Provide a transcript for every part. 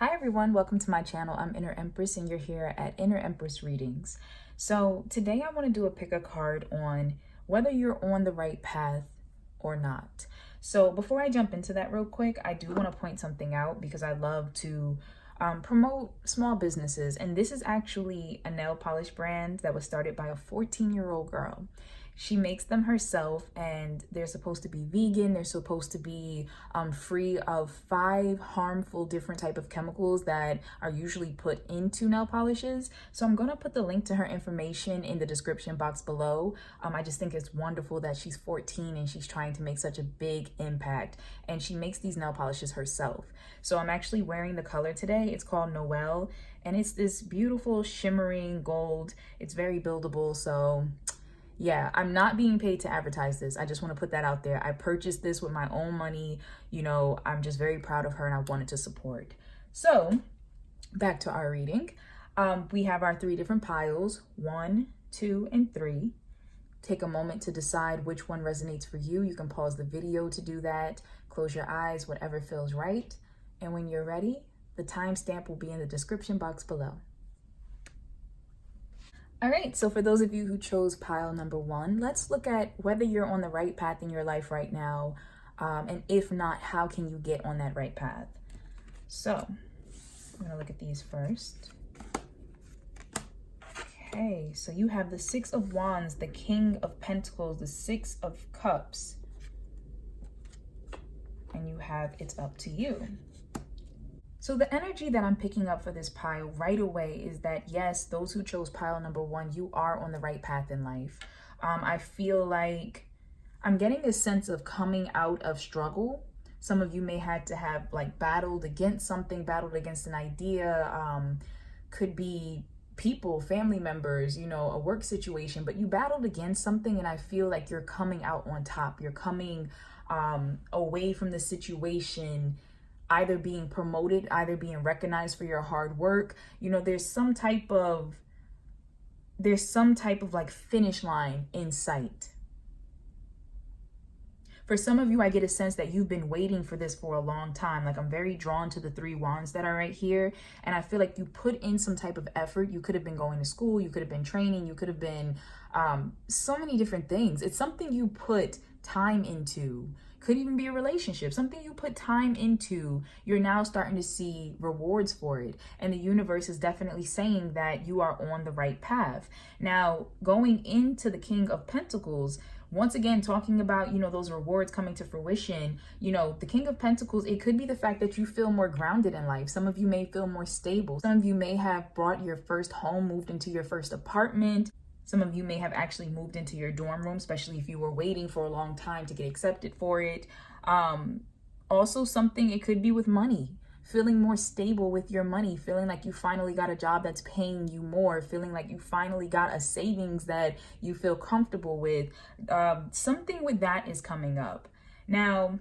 Hi everyone, welcome to my channel. I'm Inner Empress and you're here at Inner Empress Readings. So today I want to do a pick a card on whether you're on the right path or not. So before I jump into that real quick, I do want to point something out because I love to promote small businesses. And this is actually a nail polish brand that was started by a 14-year-old girl. She makes them herself and they're supposed to be vegan. They're supposed to be free of 5 harmful different type of chemicals that are usually put into nail polishes. So I'm going to put the link to her information in the description box below. I just think it's wonderful that she's 14 and she's trying to make such a big impact, and she makes these nail polishes herself. So I'm actually wearing the color today. It's called Noel and it's this beautiful shimmering gold. It's very buildable. So yeah, I'm not being paid to advertise this. I just want to put that out there. I purchased this with my own money. You know, I'm just very proud of her and I wanted to support. So back to our reading. We have our 3 different piles, 1, 2, and 3. Take a moment to decide which one resonates for you. You can pause the video to do that. Close your eyes, whatever feels right. And when you're ready, the timestamp will be in the description box below. All right, so for those of you who chose pile number 1, let's look at whether you're on the right path in your life right now. And if not, how can you get on that right path? So I'm gonna look at these first. Okay, so you have the 6 of Wands, the King of Pentacles, the 6 of Cups, and you have it's up to you. So the energy that I'm picking up for this pile right away is that, yes, those who chose pile number 1, you are on the right path in life. I feel like I'm getting a sense of coming out of struggle. Some of you may have to have like battled against something, battled against an idea, could be people, family members, you know, a work situation, but you battled against something and I feel like you're coming out on top. You're coming away from the situation, either being promoted, either being recognized for your hard work. You know, there's some type of like finish line in sight. For some of you, I get a sense that you've been waiting for this for a long time. Like, I'm very drawn to the 3 wands that are right here. And I feel like you put in some type of effort. You could have been going to school. You could have been training. You could have been so many different things. It's something you put time into. Could even be a relationship, something you put time into. You're now starting to see rewards for it. And the universe is definitely saying that you are on the right path. Now, going into the King of Pentacles, once again, talking about, you know, those rewards coming to fruition, you know, the King of Pentacles, it could be the fact that you feel more grounded in life. Some of you may feel more stable. Some of you may have bought your first home, moved into your first apartment. Some of you may have actually moved into your dorm room, especially if you were waiting for a long time to get accepted for it. Also something, it could be with money. Feeling more stable with your money, feeling like you finally got a job that's paying you more, feeling like you finally got a savings that you feel comfortable with. Something with that is coming up. Now,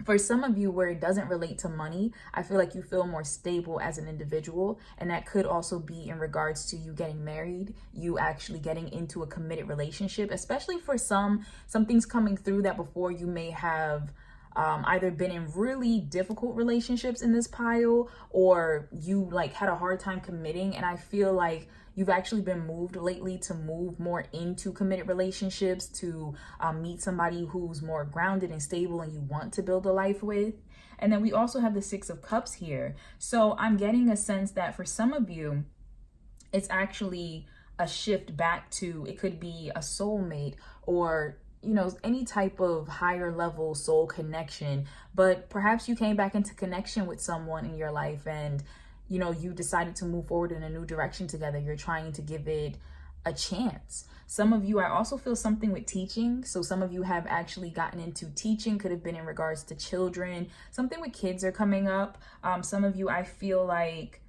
for some of you where it doesn't relate to money, I feel like you feel more stable as an individual. And that could also be in regards to you getting married, you actually getting into a committed relationship, especially for something's coming through that before you may have either been in really difficult relationships in this pile, or you like had a hard time committing. And I feel like you've actually been moved lately to move more into committed relationships, to meet somebody who's more grounded and stable and you want to build a life with. And then we also have the 6 of Cups here. So I'm getting a sense that for some of you, it's actually a shift back to, it could be a soulmate or, you know, any type of higher level soul connection, but perhaps you came back into connection with someone in your life and, you know, you decided to move forward in a new direction together. You're trying to give it a chance. Some of you, I also feel something with teaching. So some of you have actually gotten into teaching, could have been in regards to children. Something with kids are coming up. Some of you, I feel like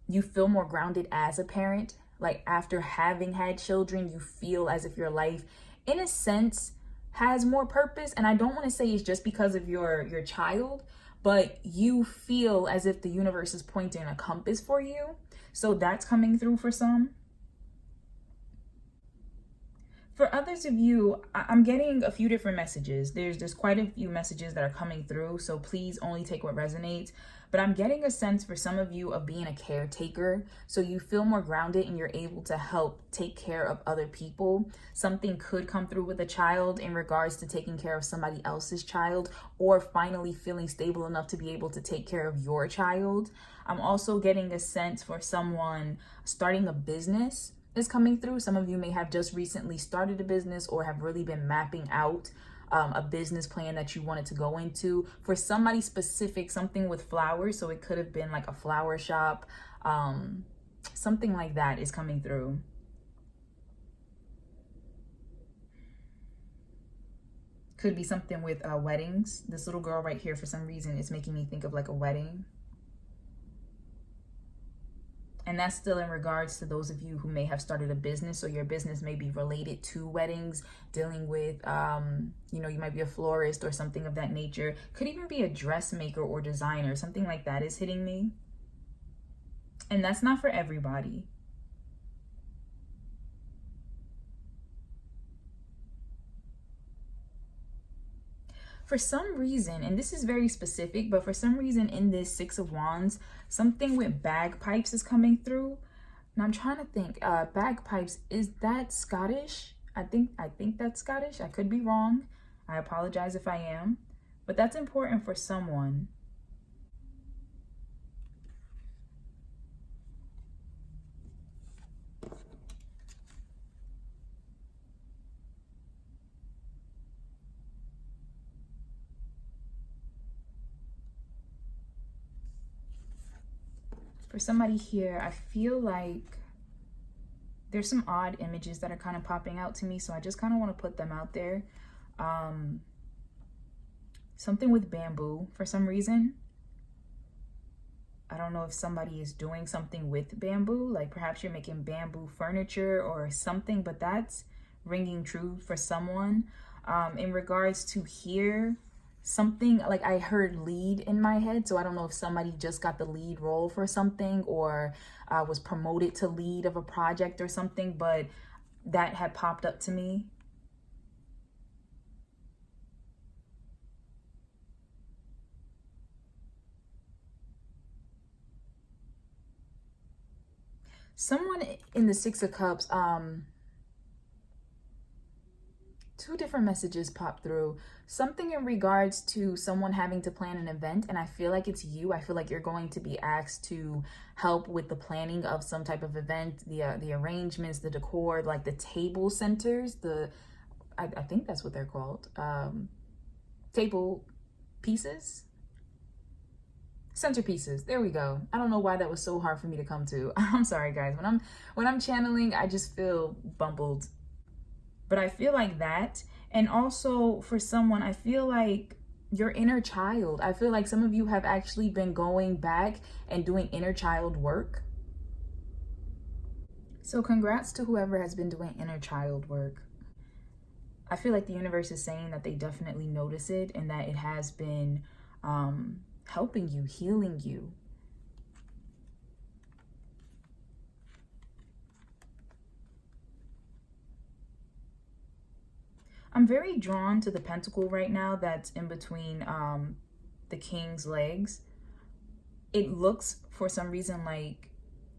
you feel more grounded as a parent. Like after having had children, you feel as if your life, in a sense, has more purpose. And I don't want to say it's just because of your child, but you feel as if the universe is pointing a compass for you. So that's coming through for some. For others of you, I'm getting a few different messages. There's quite a few messages that are coming through, so please only take what resonates. But I'm getting a sense for some of you of being a caretaker. So you feel more grounded and you're able to help take care of other people. Something could come through with a child in regards to taking care of somebody else's child, or finally feeling stable enough to be able to take care of your child. I'm also getting a sense for someone starting a business is coming through. Some of you may have just recently started a business or have really been mapping out a business plan that you wanted to go into. For somebody specific, something with flowers, so it could have been like a flower shop, something like that is coming through. Could be something with weddings. This little girl right here, for some reason, is making me think of like a wedding. And that's still in regards to those of you who may have started a business. So your business may be related to weddings, dealing with, you know, you might be a florist or something of that nature. Could even be a dressmaker or designer. Something like that is hitting me. And that's not for everybody. For some reason, and this is very specific, but for some reason in this Six of Wands, something with bagpipes is coming through. Now I'm trying to think, bagpipes, is that Scottish? I think that's Scottish. I could be wrong. I apologize if I am, but that's important for someone. For somebody here, I feel like there's some odd images that are kind of popping out to me, so I just kind of want to put them out there. Something with bamboo for some reason. I don't know if somebody is doing something with bamboo, like perhaps you're making bamboo furniture or something, but that's ringing true for someone. In regards to here, something like I heard lead in my head, so I don't know if somebody just got the lead role for something or was promoted to lead of a project or something, but that had popped up to me. Someone in the Six of Cups, two different messages pop through. Something in regards to someone having to plan an event, and I feel like it's you. I feel like you're going to be asked to help with the planning of some type of event, the arrangements, the decor, like the table centers, I think that's what they're called, table pieces, centerpieces. There we go. I don't know why that was so hard for me to come to. I'm sorry guys, when I'm channeling, I just feel bumbled. But I feel like that. And also for someone, I feel like your inner child. I feel like some of you have actually been going back and doing inner child work. So congrats to whoever has been doing inner child work. I feel like the universe is saying that they definitely notice it and that it has been helping you, healing you. I'm very drawn to the pentacle right now that's in between the king's legs. It looks for some reason like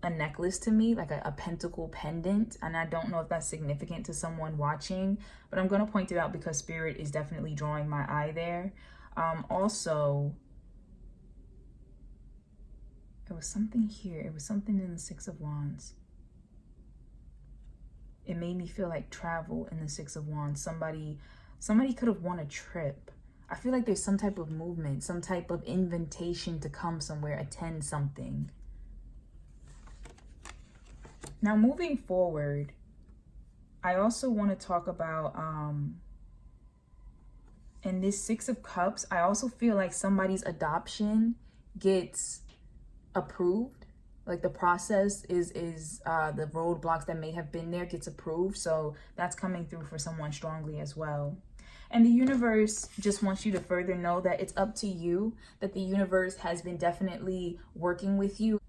a necklace to me, like a pentacle pendant, and I don't know if that's significant to someone watching, but I'm going to point it out because spirit is definitely drawing my eye there. Also, it was something here. It was something in the Six of Wands. It made me feel like travel in the Six of Wands. Somebody could have won a trip. I feel like there's some type of movement, some type of invitation to come somewhere, attend something. Now, moving forward, I also want to talk about, in this Six of Cups, I also feel like somebody's adoption gets approved. Like the process is the roadblocks that may have been there gets approved. So that's coming through for someone strongly as well. And the universe just wants you to further know that it's up to you, that the universe has been definitely working with you.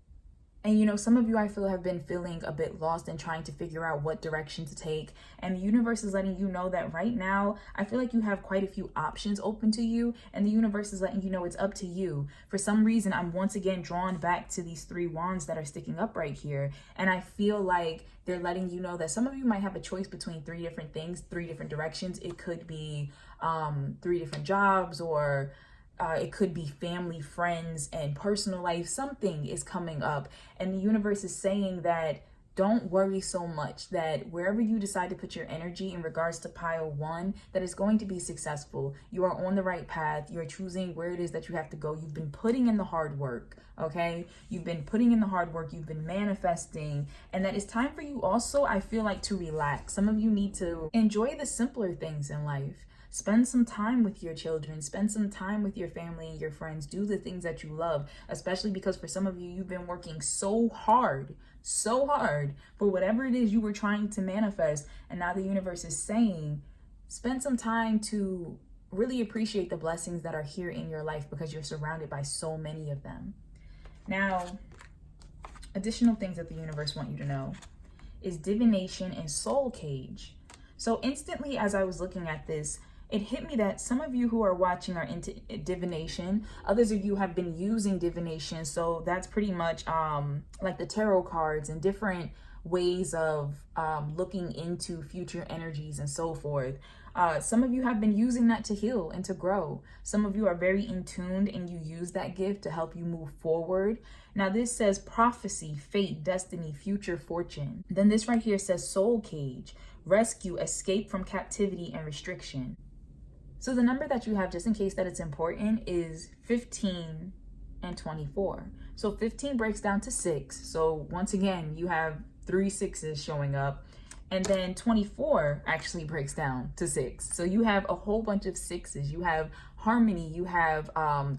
And, you know, some of you I feel have been feeling a bit lost and trying to figure out what direction to take. And the universe is letting you know that right now, I feel like you have quite a few options open to you. And the universe is letting you know it's up to you. For some reason, I'm once again drawn back to these 3 wands that are sticking up right here. And I feel like they're letting you know that some of you might have a choice between 3 different things, 3 different directions. It could be 3 different jobs, or it could be family, friends, and personal life. Something is coming up, and the universe is saying that don't worry so much, that wherever you decide to put your energy in regards to pile 1, that is going to be successful. You are on the right path. You're choosing where it is that you have to go. You've been putting in the hard work, okay? You've been putting in the hard work. You've been manifesting, and that it's time for you also, I feel like, to relax. Some of you need to enjoy the simpler things in life. Spend some time with your children, spend some time with your family and your friends, do the things that you love, especially because for some of you, you've been working so hard for whatever it is you were trying to manifest. And now the universe is saying, spend some time to really appreciate the blessings that are here in your life because you're surrounded by so many of them. Now, additional things that the universe want you to know is divination and soul cage. So instantly, as I was looking at this, it hit me that some of you who are watching are into divination. Others of you have been using divination. So that's pretty much like the tarot cards and different ways of looking into future energies and so forth. Some of you have been using that to heal and to grow. Some of you are very in tuned and you use that gift to help you move forward. Now this says prophecy, fate, destiny, future, fortune. Then this right here says soul cage, rescue, escape from captivity and restriction. So the number that you have, just in case that it's important, is 15 and 24. So 15 breaks down to 6. So once again, you have 3 6s showing up. And then 24 actually breaks down to 6. So you have a whole bunch of 6s. You have harmony, you have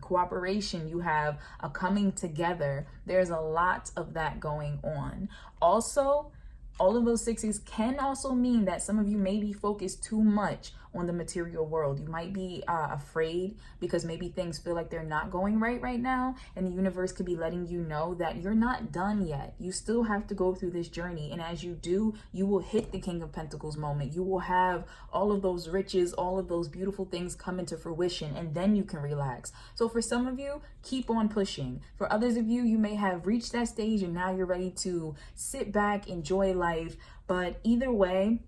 cooperation, you have a coming together. There's a lot of that going on. Also, all of those 6s can also mean that some of you may be focused too much on the material world. You might be afraid because maybe things feel like they're not going right now, and the universe could be letting you know that you're not done yet. You still have to go through this journey, and as you do, you will hit the King of Pentacles moment. You will have all of those riches, all of those beautiful things come into fruition, and then you can relax. So for some of you, keep on pushing. For others of you, you may have reached that stage and now you're ready to sit back, enjoy life. But either way,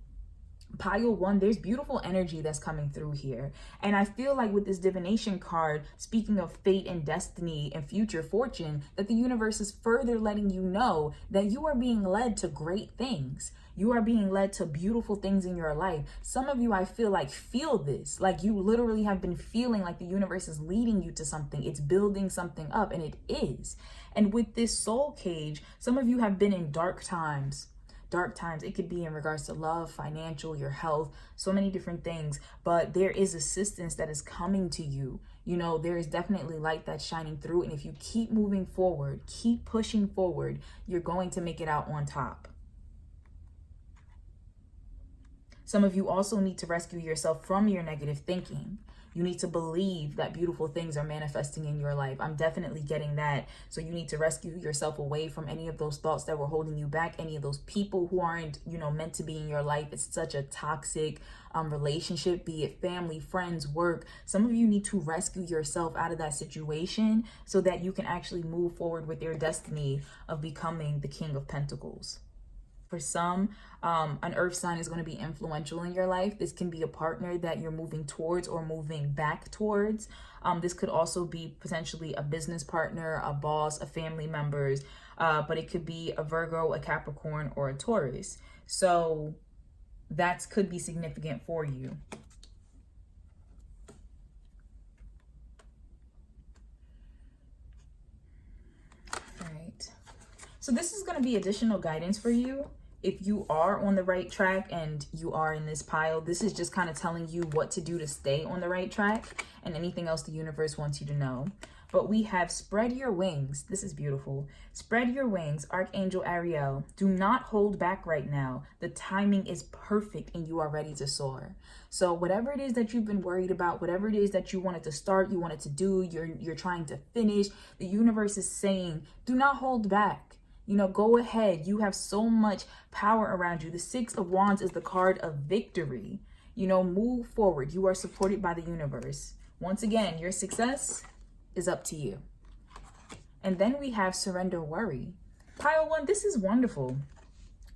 pile 1, there's beautiful energy that's coming through here. And I feel like with this divination card, speaking of fate and destiny and future fortune, that the universe is further letting you know that you are being led to great things. You are being led to beautiful things in your life. Some of you, I feel like, feel this. Like you literally have been feeling like the universe is leading you to something. It's building something up, and it is. And with this soul cage, some of you have been in dark times. It could be in regards to love, financial, your health, so many different things, but there is assistance that is coming to you. You know, there is definitely light that's shining through, and if you keep moving forward, keep pushing forward, you're going to make it out on top. Some of you also need to rescue yourself from your negative thinking. You need to believe that beautiful things are manifesting in your life. I'm definitely getting that. So you need to rescue yourself away from any of those thoughts that were holding you back, any of those people who aren't, meant to be in your life. It's such a toxic relationship, be it family, friends, work. Some of you need to rescue yourself out of that situation so that you can actually move forward with your destiny of becoming the King of Pentacles. For some, an earth sign is going to be influential in your life. This can be a partner that you're moving towards or moving back towards. This could also be potentially a business partner, a boss, a family members, but it could be a Virgo, a Capricorn, or a Taurus. So that could be significant for you. All right. So this is going to be additional guidance for you. If you are on the right track and you are in this pile, this is just kind of telling you what to do to stay on the right track and anything else the universe wants you to know. But we have spread your wings. This is beautiful. Spread your wings, Archangel Ariel. Do not hold back right now. The timing is perfect and you are ready to soar. So whatever it is that you've been worried about, whatever it is that you wanted to start, you wanted to do, you're trying to finish, the universe is saying, do not hold back. You know, go ahead. You have so much power around you. The Six of Wands is the card of victory. You know, move forward. You are supported by the universe. Once again, your success is up to you. And then we have surrender worry. Pile 1, this is wonderful.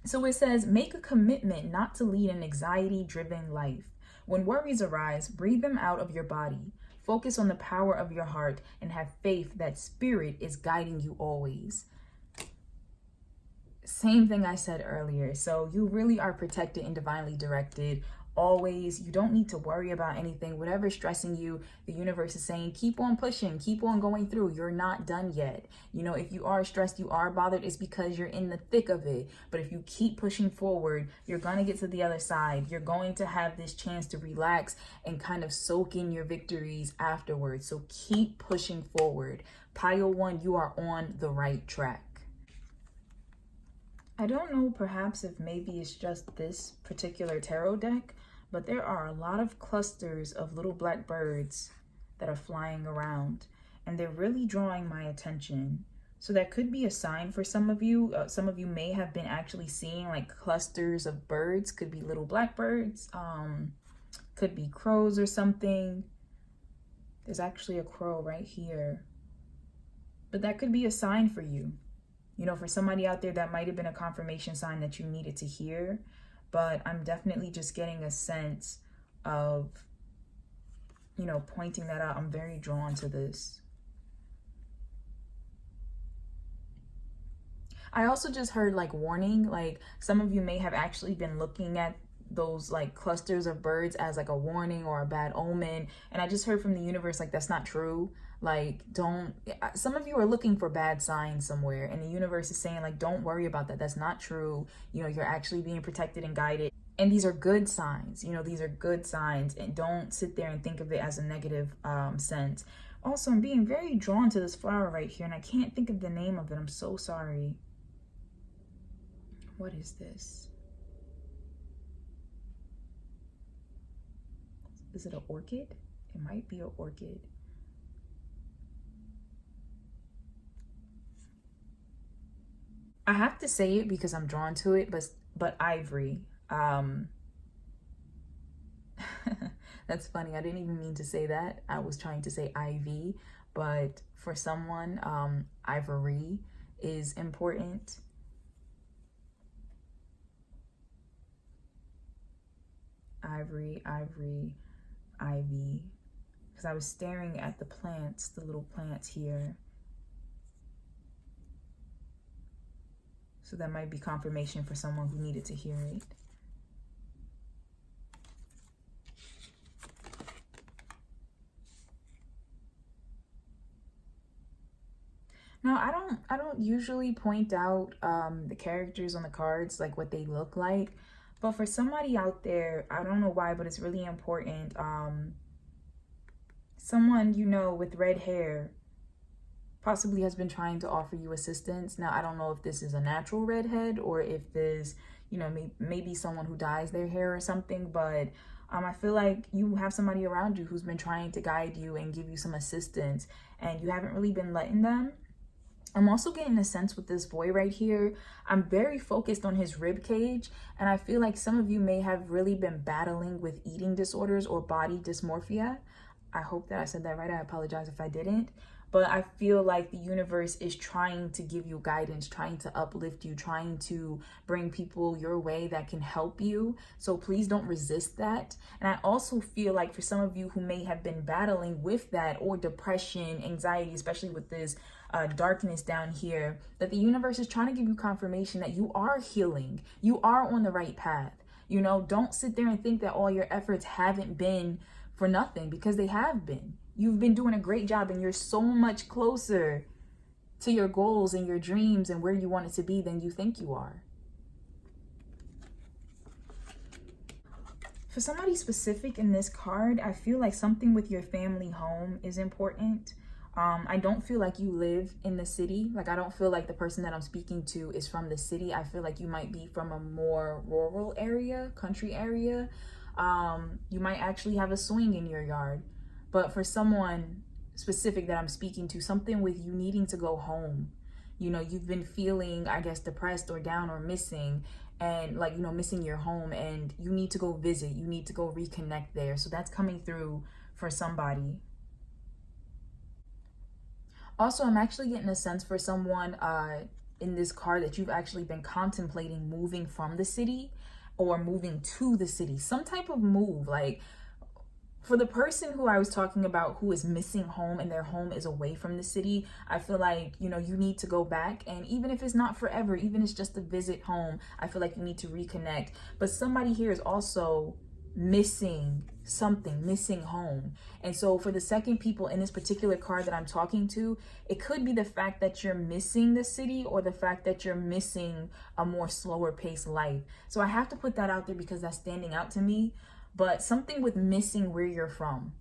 So it says, make a commitment not to lead an anxiety-driven life. When worries arise, breathe them out of your body. Focus on the power of your heart and have faith that spirit is guiding you always. Same thing I said earlier. So you really are protected and divinely directed. Always. You don't need to worry about anything. Whatever's stressing you, the universe is saying, keep on pushing, keep on going through. You're not done yet. You know, if you are stressed, you are bothered, it's because you're in the thick of it. But if you keep pushing forward, you're going to get to the other side. You're going to have this chance to relax and kind of soak in your victories afterwards. So keep pushing forward. Pile 1, you are on the right track. I don't know, perhaps if maybe it's just this particular tarot deck, but there are a lot of clusters of little black birds that are flying around, and they're really drawing my attention. So that could be a sign for some of you. Some of you may have been actually seeing like clusters of birds. Could be little black birds, could be crows or something. There's actually a crow right here. But that could be a sign for you. You know, for somebody out there, that might have been a confirmation sign that you needed to hear. But I'm definitely just getting a sense of, you know, pointing that out. I'm very drawn to this. I also just heard like warning, like some of you may have actually been looking at those like clusters of birds as like a warning or a bad omen. And I just heard from the universe, like, that's not true. Like, don't, some of you are looking for bad signs somewhere, and the universe is saying, like, don't worry about that. That's not true. You know, you're actually being protected and guided. And these are good signs. You know, these are good signs. And don't sit there and think of it as a negative sense. Also, I'm being very drawn to this flower right here, and I can't think of the name of it. I'm so sorry. What is this? Is it an orchid? It might be an orchid. I have to say it because I'm drawn to it, but ivory. That's funny. I didn't even mean to say that. I was trying to say ivy, but for someone, ivory is important. Ivory, ivy. Because I was staring at the plants, the little plants here. So that might be confirmation for someone who needed to hear it. Now, I don't usually point out the characters on the cards, like what they look like. But for somebody out there, I don't know why, but it's really important. Someone you know with red hair possibly has been trying to offer you assistance. Now, I don't know if this is a natural redhead or if there's, you know, maybe someone who dyes their hair or something, but I feel like you have somebody around you who's been trying to guide you and give you some assistance, and you haven't really been letting them. I'm also getting a sense with this boy right here. I'm very focused on his rib cage, and I feel like some of you may have really been battling with eating disorders or body dysmorphia. I hope that I said that right. I apologize if I didn't. But I feel like the universe is trying to give you guidance, trying to uplift you, trying to bring people your way that can help you. So please don't resist that. And I also feel like for some of you who may have been battling with that, or depression, anxiety, especially with this darkness down here, that the universe is trying to give you confirmation that you are healing. You are on the right path. You know, don't sit there and think that all your efforts haven't been for nothing, because they have been. You've been doing a great job, and you're so much closer to your goals and your dreams and where you want it to be than you think you are. For somebody specific in this card, I feel like something with your family home is important. I don't feel like you live in the city. Like, I don't feel like the person that I'm speaking to is from the city. I feel like you might be from a more rural area, country area. You might actually have a swing in your yard. But for someone specific that I'm speaking to, something with you needing to go home. You know, you've been feeling, I guess, depressed or down or missing, and like, you know, missing your home, and you need to go visit, you need to go reconnect there. So that's coming through for somebody. Also, I'm actually getting a sense for someone in this card that you've actually been contemplating moving from the city or moving to the city, some type of move. Like, for the person who I was talking about who is missing home and their home is away from the city, I feel like, you know, you need to go back. And even if it's not forever, even if it's just a visit home, I feel like you need to reconnect. But somebody here is also missing something, missing home. And so for the second people in this particular card that I'm talking to, it could be the fact that you're missing the city or the fact that you're missing a more slower paced life. So I have to put that out there because that's standing out to me. But something with missing where you're from.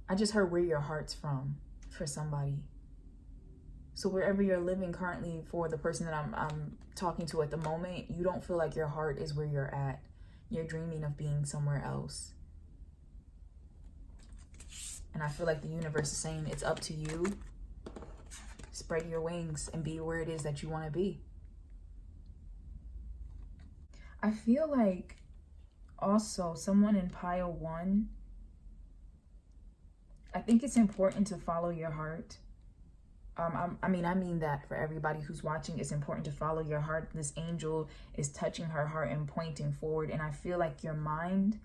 I just heard where your heart's from for somebody. So wherever you're living currently, for the person that I'm talking to at the moment, you don't feel like your heart is where you're at. You're dreaming of being somewhere else. And I feel like the universe is saying it's up to you. Spread your wings and be where it is that you want to be. I feel like also someone in pile 1, I think it's important to follow your heart. I mean that for everybody who's watching, it's important to follow your heart. This angel is touching her heart and pointing forward. And I feel like your mind,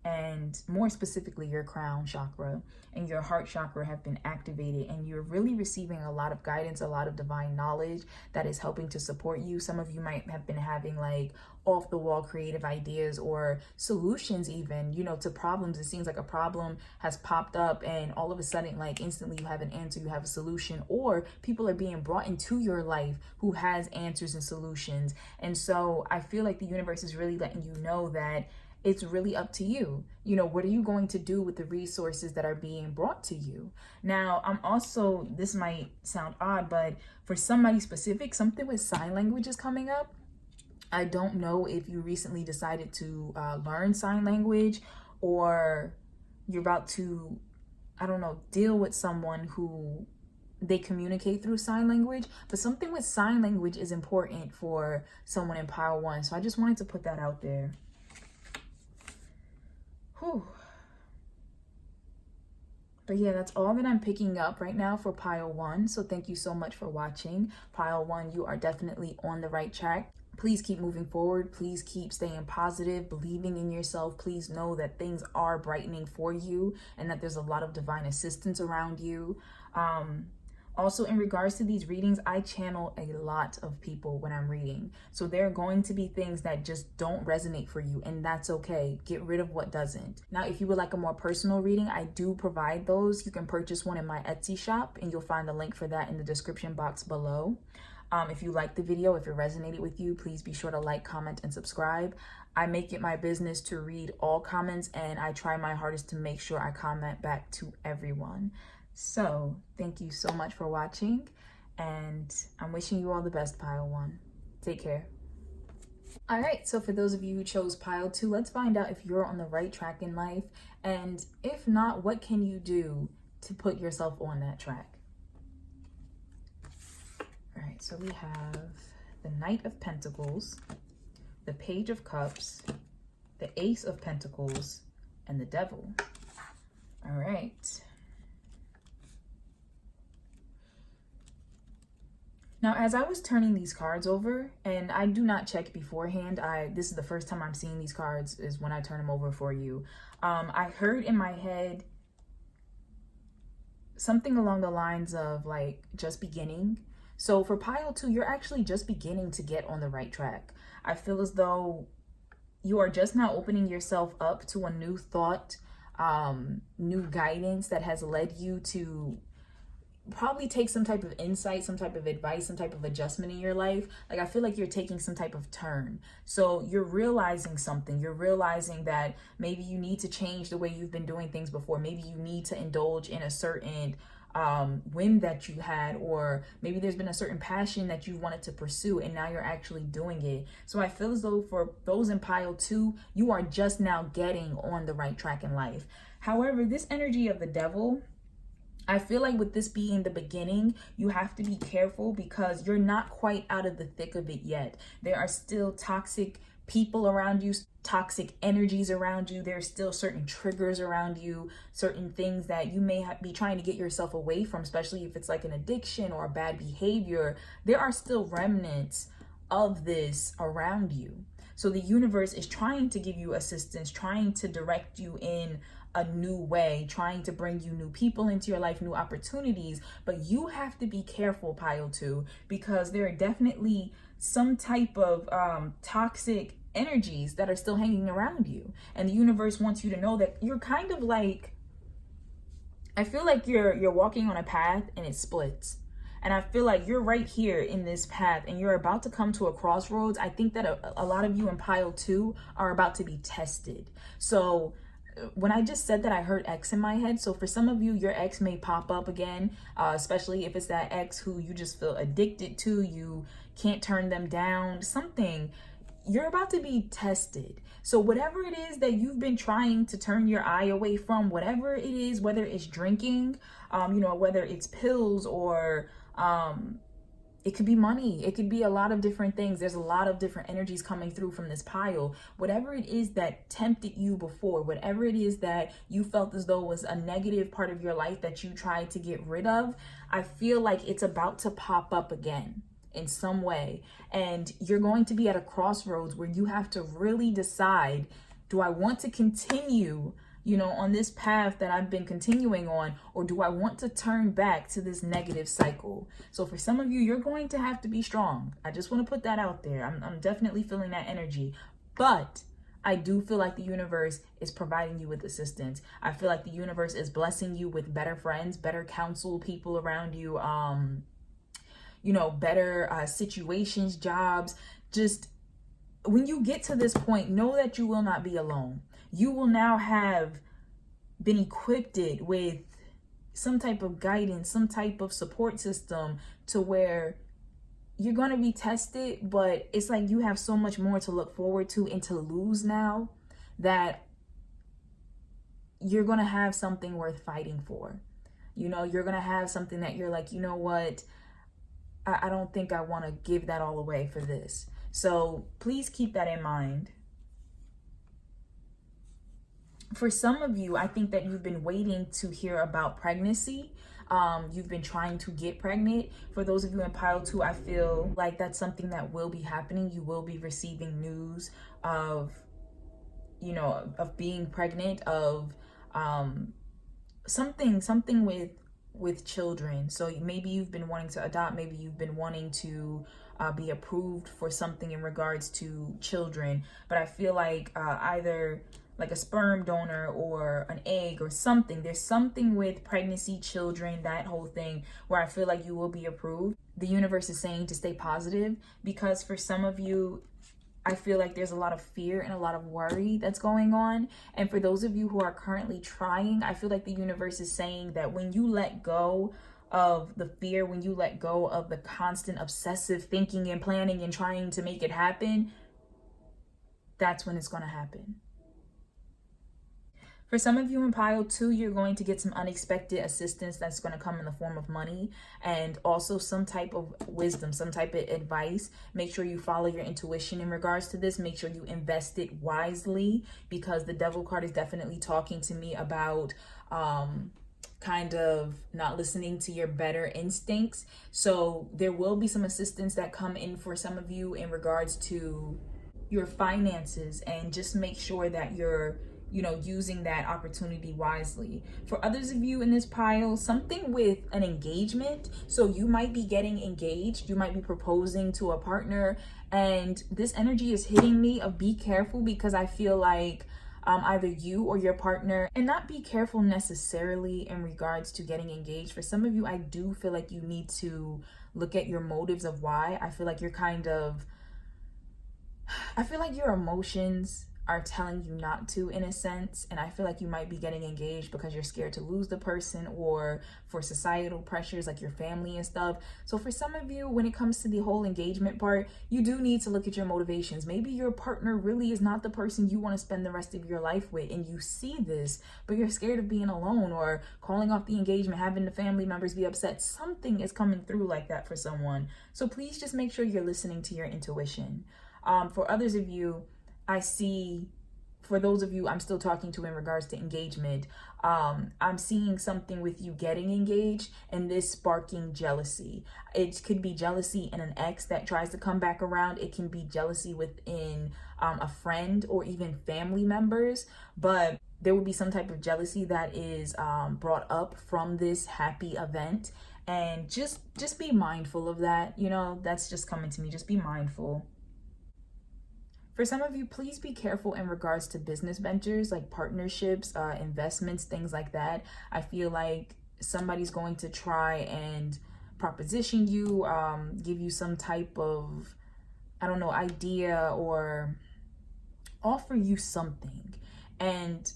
and more specifically your crown chakra and your heart chakra, have been activated, and you're really receiving a lot of guidance, a lot of divine knowledge that is helping to support you. Some of you might have been having like off the wall creative ideas or solutions, even, you know, to problems. It seems like a problem has popped up and all of a sudden, like instantly you have an answer, you have a solution, or people are being brought into your life who has answers and solutions. And so I feel like the universe is really letting you know that it's really up to you. You know, what are you going to do with the resources that are being brought to you? Now, I'm also, this might sound odd, but for somebody specific, something with sign language is coming up. I don't know if you recently decided to learn sign language, or you're about to, I don't know, deal with someone who they communicate through sign language, but something with sign language is important for someone in pile 1. So I just wanted to put that out there. Whew. But yeah, that's all that I'm picking up right now for pile 1. So thank you so much for watching. Pile 1, you are definitely on the right track. Please keep moving forward. Please keep staying positive, believing in yourself. Please know that things are brightening for you and that there's a lot of divine assistance around you. Also, in regards to these readings, I channel a lot of people when I'm reading. So there are going to be things that just don't resonate for you, and that's okay. Get rid of what doesn't. Now, if you would like a more personal reading, I do provide those. You can purchase one in my Etsy shop, and you'll find the link for that in the description box below. If you liked the video, if it resonated with you, please be sure to like, comment, and subscribe. I make it my business to read all comments, and I try my hardest to make sure I comment back to everyone. So thank you so much for watching, and I'm wishing you all the best, pile 1. Take care. All right, so for those of you who chose pile 2, let's find out if you're on the right track in life, and if not, what can you do to put yourself on that track? All right, so we have the Knight of Pentacles, the Page of Cups, the Ace of Pentacles, and the Devil. All right. Now, as I was turning these cards over, and I do not check beforehand, this is the first time I'm seeing these cards is when I turn them over for you. I heard in my head something along the lines of like just beginning. So for pile 2, you're actually just beginning to get on the right track. I feel as though you are just now opening yourself up to a new thought, new guidance that has led you to probably take some type of insight, some type of advice, some type of adjustment in your life. Like, I feel like you're taking some type of turn. So you're realizing something. You're realizing that maybe you need to change the way you've been doing things before. Maybe you need to indulge in a certain whim that you had, or maybe there's been a certain passion that you wanted to pursue and now you're actually doing it. So I feel as though for those in pile 2, you are just now getting on the right track in life. However, this energy of the Devil, I feel like with this being the beginning, you have to be careful because you're not quite out of the thick of it yet. There are still toxic people around you, toxic energies around you. There's still certain triggers around you, certain things that you may be trying to get yourself away from, especially if it's like an addiction or a bad behavior. There are still remnants of this around you. So the universe is trying to give you assistance, trying to direct you in a new way, trying to bring you new people into your life, new opportunities. But you have to be careful, Pile 2, because there are definitely some type of toxic energies that are still hanging around you. And the universe wants you to know that you're kind of like, I feel like you're walking on a path and it splits. And I feel like you're right here in this path and you're about to come to a crossroads. I think that a lot of you in Pile 2 are about to be tested. So when I just said that, I heard ex in my head. So for some of you, your ex may pop up again, especially if it's that ex who you just feel addicted to, you can't turn them down, something. You're about to be tested. So whatever it is that you've been trying to turn your eye away from, whatever it is, whether it's drinking, whether it's pills or it could be money. It could be a lot of different things. There's a lot of different energies coming through from this pile. Whatever it is that tempted you before, whatever it is that you felt as though was a negative part of your life that you tried to get rid of, I feel like it's about to pop up again in some way. And you're going to be at a crossroads where you have to really decide, do I want to continue on this path that I've been continuing on, or do I want to turn back to this negative cycle? So for some of you, you're going to have to be strong. I just want to put that out there. I'm definitely feeling that energy, but I do feel like the universe is providing you with assistance. I feel like the universe is blessing you with better friends, better counsel people around you, better situations, jobs. Just when you get to this point, know that you will not be alone. You will now have been equipped with some type of guidance, some type of support system to where you're going to be tested, but it's like you have so much more to look forward to and to lose now that you're going to have something worth fighting for. You're going to have something that you're like, you know what? I don't think I want to give that all away for this. So please keep that in mind. For some of you, I think that you've been waiting to hear about pregnancy. You've been trying to get pregnant. For those of you in Pile 2, I feel like that's something that will be happening. You will be receiving news of being pregnant, of something with children. So maybe you've been wanting to adopt, maybe you've been wanting to be approved for something in regards to children. But I feel like either like a sperm donor or an egg or something. There's something with pregnancy, children, that whole thing where I feel like you will be approved. The universe is saying to stay positive, because for some of you, I feel like there's a lot of fear and a lot of worry that's going on. And for those of you who are currently trying, I feel like the universe is saying that when you let go of the fear, when you let go of the constant obsessive thinking and planning and trying to make it happen, that's when it's going to happen. For some of you in Pile 2, you're going to get some unexpected assistance that's going to come in the form of money and also some type of wisdom, some type of advice. Make sure you follow your intuition in regards to this. Make sure you invest it wisely, because the Devil card is definitely talking to me about kind of not listening to your better instincts. So there will be some assistance that come in for some of you in regards to your finances, and just make sure that you're using that opportunity wisely. For others of you in this pile, something with an engagement. So you might be getting engaged, you might be proposing to a partner, and this energy is hitting me of be careful, because I feel like either you or your partner, and not be careful necessarily in regards to getting engaged. For some of you, I do feel like you need to look at your motives of why. I feel like your emotions are telling you not to, in a sense. And I feel like you might be getting engaged because you're scared to lose the person, or for societal pressures like your family and stuff. So for some of you, when it comes to the whole engagement part, you do need to look at your motivations. Maybe your partner really is not the person you want to spend the rest of your life with, and you see this, but you're scared of being alone or calling off the engagement, having the family members be upset. Something is coming through like that for someone. So please just make sure you're listening to your intuition. For others of you, I see, for those of you I'm still talking to in regards to engagement, I'm seeing something with you getting engaged and this sparking jealousy. It could be jealousy in an ex that tries to come back around. It can be jealousy within a friend or even family members, but there will be some type of jealousy that is brought up from this happy event. And just be mindful of that. You know, that's just coming to me. Just be mindful. For some of you, please be careful in regards to business ventures like partnerships, investments, things like that. I feel like somebody's going to try and proposition you, give you some type of, I don't know, idea, or offer you something. And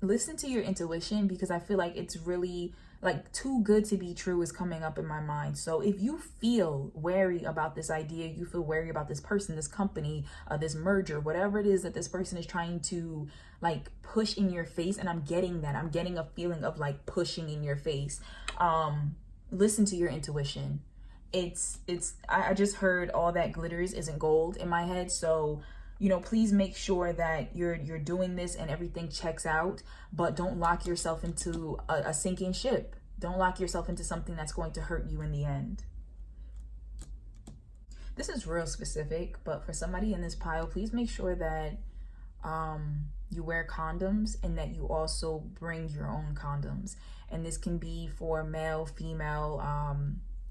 listen to your intuition, because I feel like it's really like too good to be true is coming up in my mind. So if you feel wary about this idea, you feel wary about this person, this company, this merger, whatever it is that this person is trying to like push in your face, and I'm getting that, I'm getting a feeling of like pushing in your face, listen to your intuition. I just heard all that glitters isn't gold in my head. So, you know, please make sure that you're doing this and everything checks out, but don't lock yourself into a sinking ship. Don't lock yourself into something that's going to hurt you in the end. This is real specific, but for somebody in this pile, please make sure that you wear condoms, and that you also bring your own condoms. And this can be for male, female,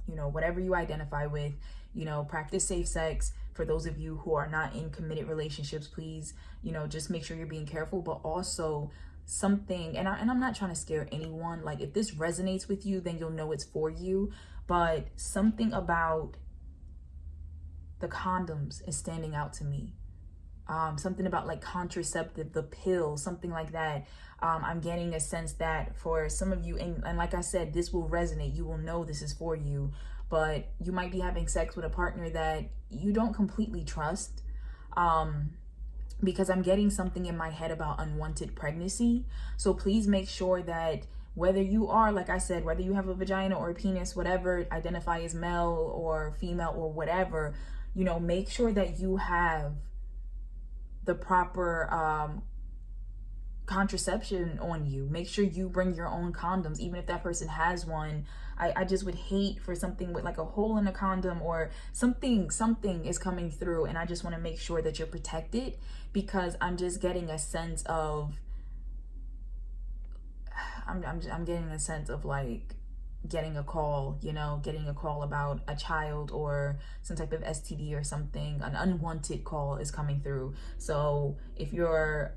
you know, whatever you identify with. You know, practice safe sex. For those of you who are not in committed relationships, please, you know, just make sure you're being careful. But also something, and I'm not trying to scare anyone, like if this resonates with you, then you'll know it's for you. But something about the condoms is standing out to me. Something about like contraceptive, the pill, something like that. I'm getting a sense that for some of you, and like I said, this will resonate. You will know this is for you. But you might be having sex with a partner that you don't completely trust, because I'm getting something in my head about unwanted pregnancy. So please make sure that whether you are, like I said, whether you have a vagina or a penis, whatever, identify as male or female or whatever, you know, make sure that you have the proper contraception on you. Make sure you bring your own condoms, even if that person has one. I just would hate for something with like a hole in a condom or something is coming through, and I just want to make sure that you're protected, because I'm just getting a sense of I'm getting a sense of like getting a call, you know, getting a call about a child or some type of STD or something. An unwanted call is coming through. So if you're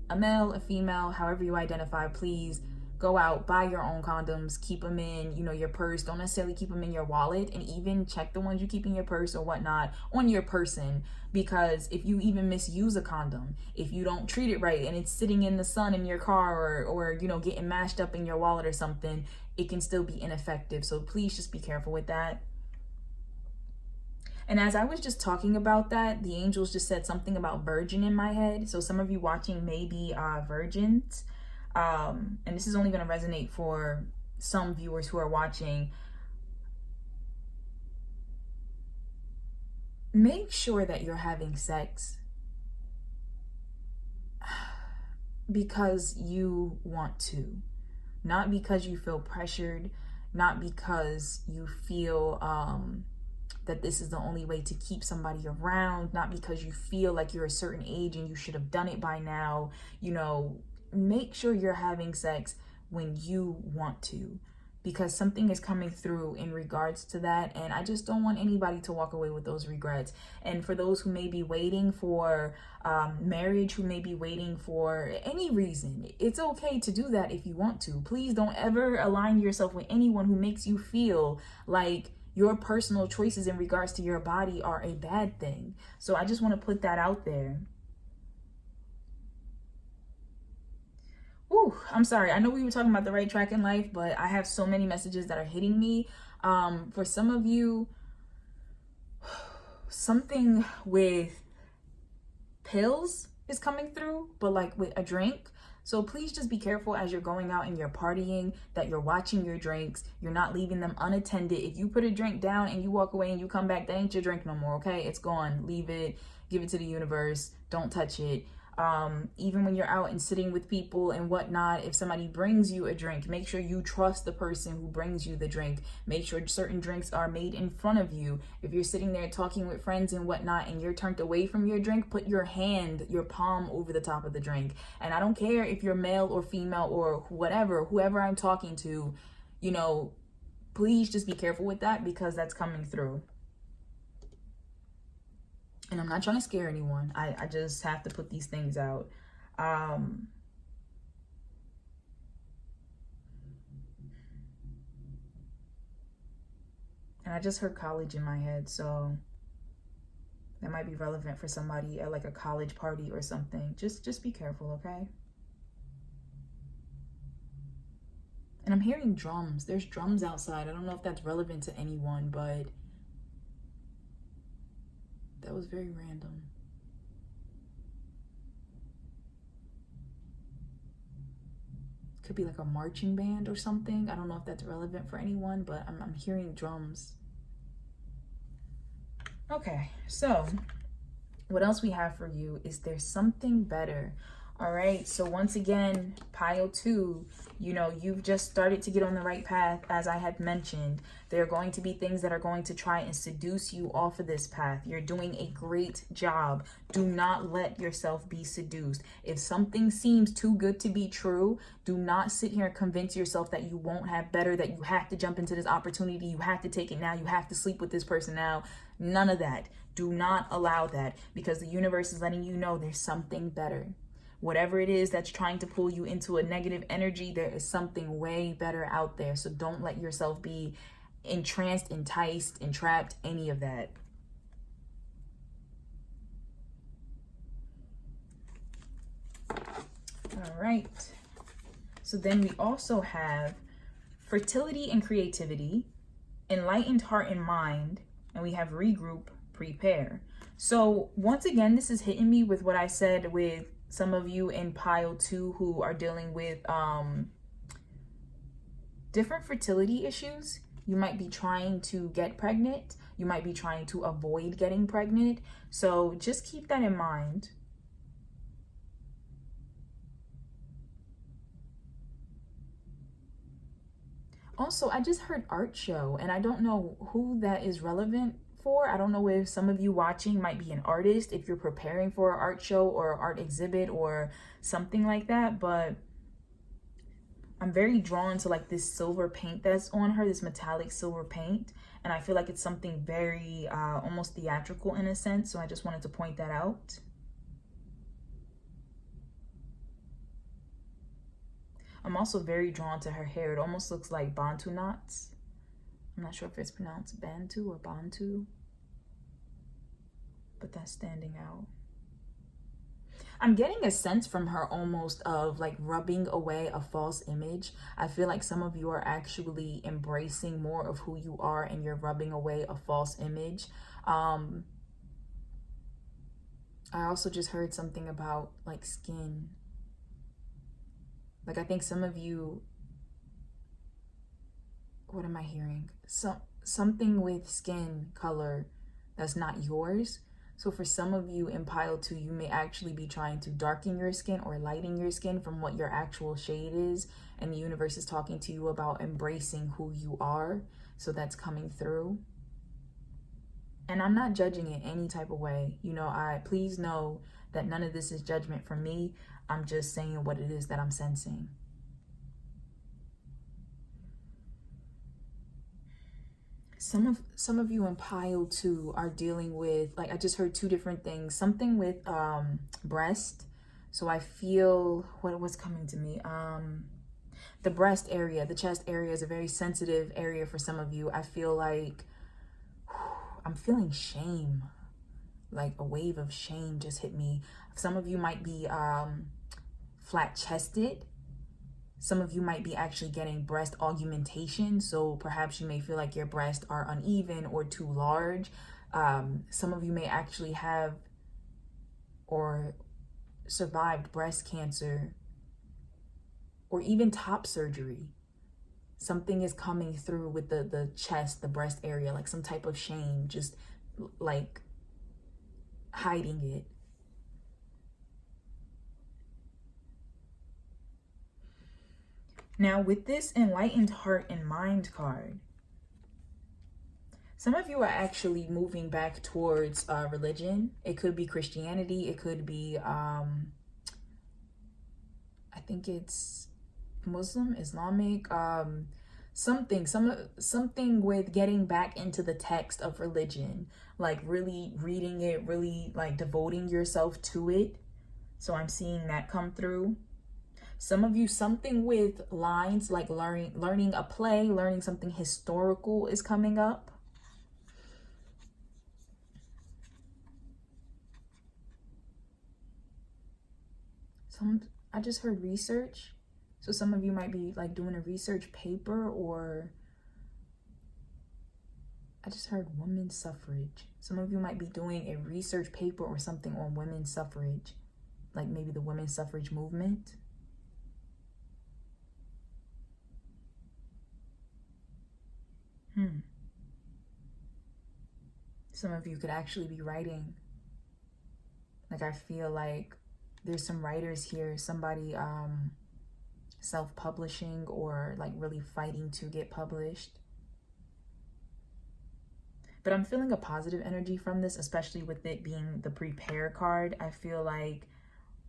a male, a female, however you identify, please go out, buy your own condoms, keep them in, you know, your purse. Don't necessarily keep them in your wallet, and even check the ones you keep in your purse or whatnot on your person, because if you even misuse a condom, if you don't treat it right and it's sitting in the sun in your car, or you know, getting mashed up in your wallet or something, it can still be ineffective. So please just be careful with that. And as I was just talking about that, the angels just said something about virgin in my head. So some of you watching may be virgins. And this is only going to resonate for some viewers who are watching. Make sure that you're having sex because you want to, not because you feel pressured, not because you feel that this is the only way to keep somebody around, not because you feel like you're a certain age and you should have done it by now. You know, make sure you're having sex when you want to, because something is coming through in regards to that, and I just don't want anybody to walk away with those regrets. And for those who may be waiting for marriage, who may be waiting for any reason, it's okay to do that if you want to. Please don't ever align yourself with anyone who makes you feel like your personal choices in regards to your body are a bad thing. So I just want to put that out there. I'm sorry. I know we were talking about the right track in life, but I have so many messages that are hitting me. For some of you, something with pills is coming through, but like with a drink. So please just be careful as you're going out and you're partying, that you're watching your drinks. You're not leaving them unattended. If you put a drink down and you walk away and you come back, that ain't your drink no more, okay? It's gone. Leave it. Give it to the universe. Don't touch it. Even when you're out and sitting with people and whatnot, if somebody brings you a drink, make sure you trust the person who brings you the drink. Make sure certain drinks are made in front of you. If you're sitting there talking with friends and whatnot and you're turned away from your drink, put your hand, your palm over the top of the drink. And I don't care if you're male or female or whatever, whoever I'm talking to, you know, please just be careful with that, because that's coming through. And I'm not trying to scare anyone. I just have to put these things out. And I just heard college in my head, so that might be relevant for somebody at like a college party or something. Just be careful, okay? And I'm hearing drums. There's drums outside. I don't know if that's relevant to anyone, but that was very random. Could be like a marching band or something. I don't know if that's relevant for anyone, but I'm hearing drums. Okay, so what else we have for you is there's something better. All right, so once again, pile 2, you know, you've just started to get on the right path. As I had mentioned, there are going to be things that are going to try and seduce you off of this path. You're doing a great job. Do not let yourself be seduced. If something seems too good to be true, do not sit here and convince yourself that you won't have better, that you have to jump into this opportunity, you have to take it now, you have to sleep with this person now. None of that. Do not allow that, because the universe is letting you know there's something better. Whatever it is that's trying to pull you into a negative energy, there is something way better out there. So don't let yourself be entranced, enticed, entrapped, any of that. All right. So then we also have fertility and creativity, enlightened heart and mind, and we have regroup, prepare. So once again, this is hitting me with what I said with some of you in pile 2 who are dealing with different fertility issues. You might be trying to get pregnant. You might be trying to avoid getting pregnant. So just keep that in mind. Also, I just heard art show, and I don't know who that is relevant for. I don't know if some of you watching might be an artist, if you're preparing for an art show or art exhibit or something like that, but I'm very drawn to like this silver paint that's on her, this metallic silver paint, and I feel like it's something very almost theatrical in a sense, so I just wanted to point that out. I'm also very drawn to her hair. It almost looks like Bantu knots. I'm not sure if it's pronounced Bantu or Bantu, but that's standing out. I'm getting a sense from her almost of like rubbing away a false image. I feel like some of you are actually embracing more of who you are and you're rubbing away a false image. I also just heard something about like skin. Like I think some of you, what am I hearing? Something with skin color that's not yours. So for some of you in pile 2, you may actually be trying to darken your skin or lighten your skin from what your actual shade is. And the universe is talking to you about embracing who you are. So that's coming through. And I'm not judging it any type of way. You know, please know that none of this is judgment from me. I'm just saying what it is that I'm sensing. Some of you in pile 2 are dealing with, like I just heard 2 different things. Something with breast. So I feel what's coming to me. The breast area, the chest area is a very sensitive area for some of you. I feel like I'm feeling shame. Like a wave of shame just hit me. Some of you might be flat chested. Some of you might be actually getting breast augmentation. So perhaps you may feel like your breasts are uneven or too large. Some of you may actually have or survived breast cancer or even top surgery. Something is coming through with the chest, the breast area, like some type of shame, just like hiding it. Now, with this enlightened heart and mind card, some of you are actually moving back towards religion. It could be Christianity. It could be, I think it's Muslim, Islamic, something with getting back into the text of religion, like really reading it, really like devoting yourself to it. So I'm seeing that come through. Some of you, something with lines, like learning a play, learning something historical is coming up. I just heard research. So some of you might be like doing a research paper, or I just heard women's suffrage. Some of you might be doing a research paper or something on women's suffrage, like maybe the women's suffrage movement. Some of you could actually be writing. Like, I feel like there's some writers here, somebody self-publishing or like really fighting to get published. But I'm feeling a positive energy from this, especially with it being the prepare card. I feel like,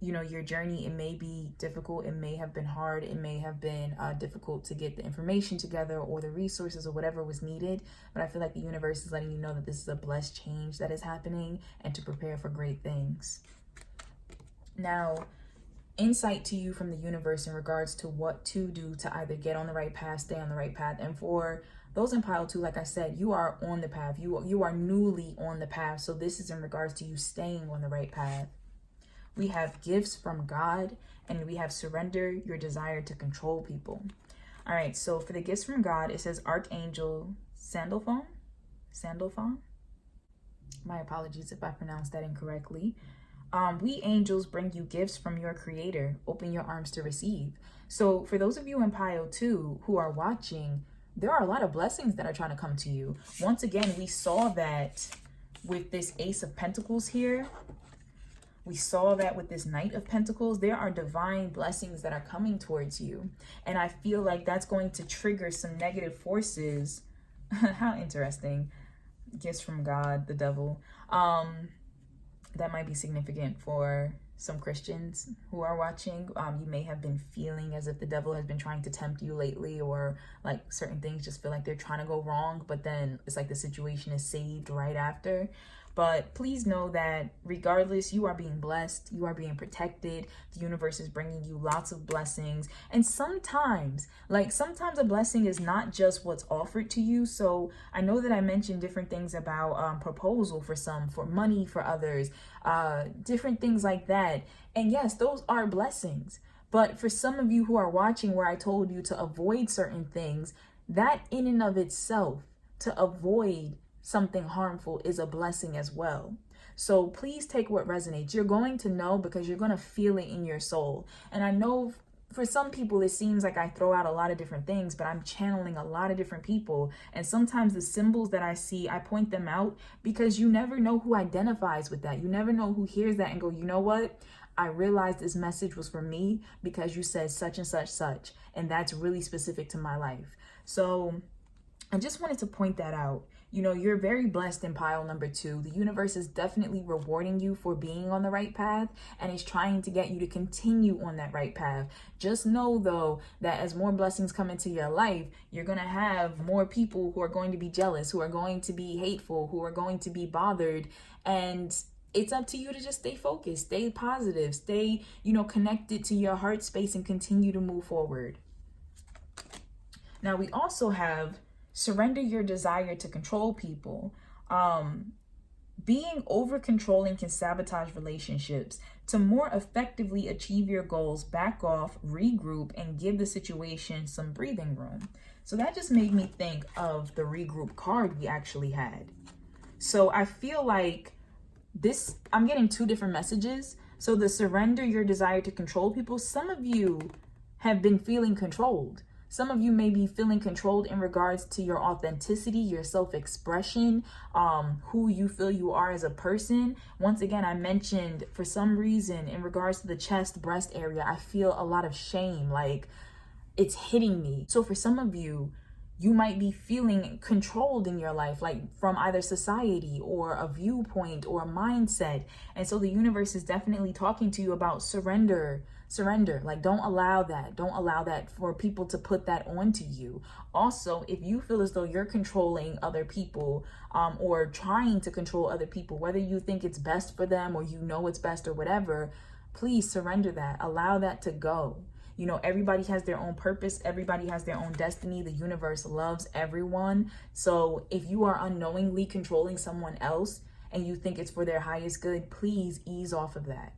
you know, your journey, it may be difficult, it may have been hard, it may have been difficult to get the information together or the resources or whatever was needed, but I feel like the universe is letting you know that this is a blessed change that is happening and to prepare for great things. Now, insight to you from the universe in regards to what to do to either get on the right path, stay on the right path. And for those in pile 2, like I said, you are on the path. You are newly on the path. So this is in regards to you staying on the right path. We have gifts from God, and we have surrender your desire to control people. All right, so for the gifts from God, it says Archangel Sandalphon. My apologies if I pronounced that incorrectly. We angels bring you gifts from your creator. Open your arms to receive. So for those of you in pile 2 who are watching, there are a lot of blessings that are trying to come to you. Once again, we saw that with this Ace of Pentacles here. We saw that with this Knight of Pentacles. There are divine blessings that are coming towards you. And I feel like that's going to trigger some negative forces. How interesting. Gifts from God, the devil. That might be significant for some Christians who are watching. You may have been feeling as if the devil has been trying to tempt you lately, or like certain things just feel like they're trying to go wrong, but then it's like the situation is saved right after. But please know that regardless, you are being blessed, you are being protected. The universe is bringing you lots of blessings. And sometimes a blessing is not just what's offered to you. So I know that I mentioned different things about proposal for some, for money for others, different things like that. And yes, those are blessings. But for some of you who are watching, where I told you to avoid certain things, that in and of itself, to avoid something harmful, is a blessing as well. So please take what resonates. You're going to know because you're going to feel it in your soul. And I know for some people, it seems like I throw out a lot of different things, but I'm channeling a lot of different people. And sometimes the symbols that I see, I point them out because you never know who identifies with that. You never know who hears that and go, you know what? I realized this message was for me because you said such and such, such. And that's really specific to my life. So I just wanted to point that out. You know, you're very blessed in pile number 2. The universe is definitely rewarding you for being on the right path, and is trying to get you to continue on that right path. Just know, though, that as more blessings come into your life, you're going to have more people who are going to be jealous, who are going to be hateful, who are going to be bothered. And it's up to you to just stay focused, stay positive, stay, connected to your heart space, and continue to move forward. Now, we also have surrender your desire to control people. Being over controlling can sabotage relationships. To more effectively achieve your goals, back off, regroup, and give the situation some breathing room. So that just made me think of the regroup card we actually had. So I feel like this, I'm getting two different messages. So the surrender your desire to control people, some of you have been feeling controlled. Some of you may be feeling controlled in regards to your authenticity, your self-expression, who you feel you are as a person. Once again, I mentioned for some reason in regards to the chest, breast area, I feel a lot of shame, like it's hitting me. So for some of you, you might be feeling controlled in your life, like from either society or a viewpoint or a mindset. And so the universe is definitely talking to you about surrender. Like, don't allow that for people to put that onto you. Also, if you feel as though you're controlling other people, or trying to control other people, whether you think it's best for them or you know it's best or whatever, please surrender that. Allow that to go. You know, everybody has their own purpose. Everybody has their own destiny. The universe loves everyone. So if you are unknowingly controlling someone else and you think it's for their highest good, please ease off of that.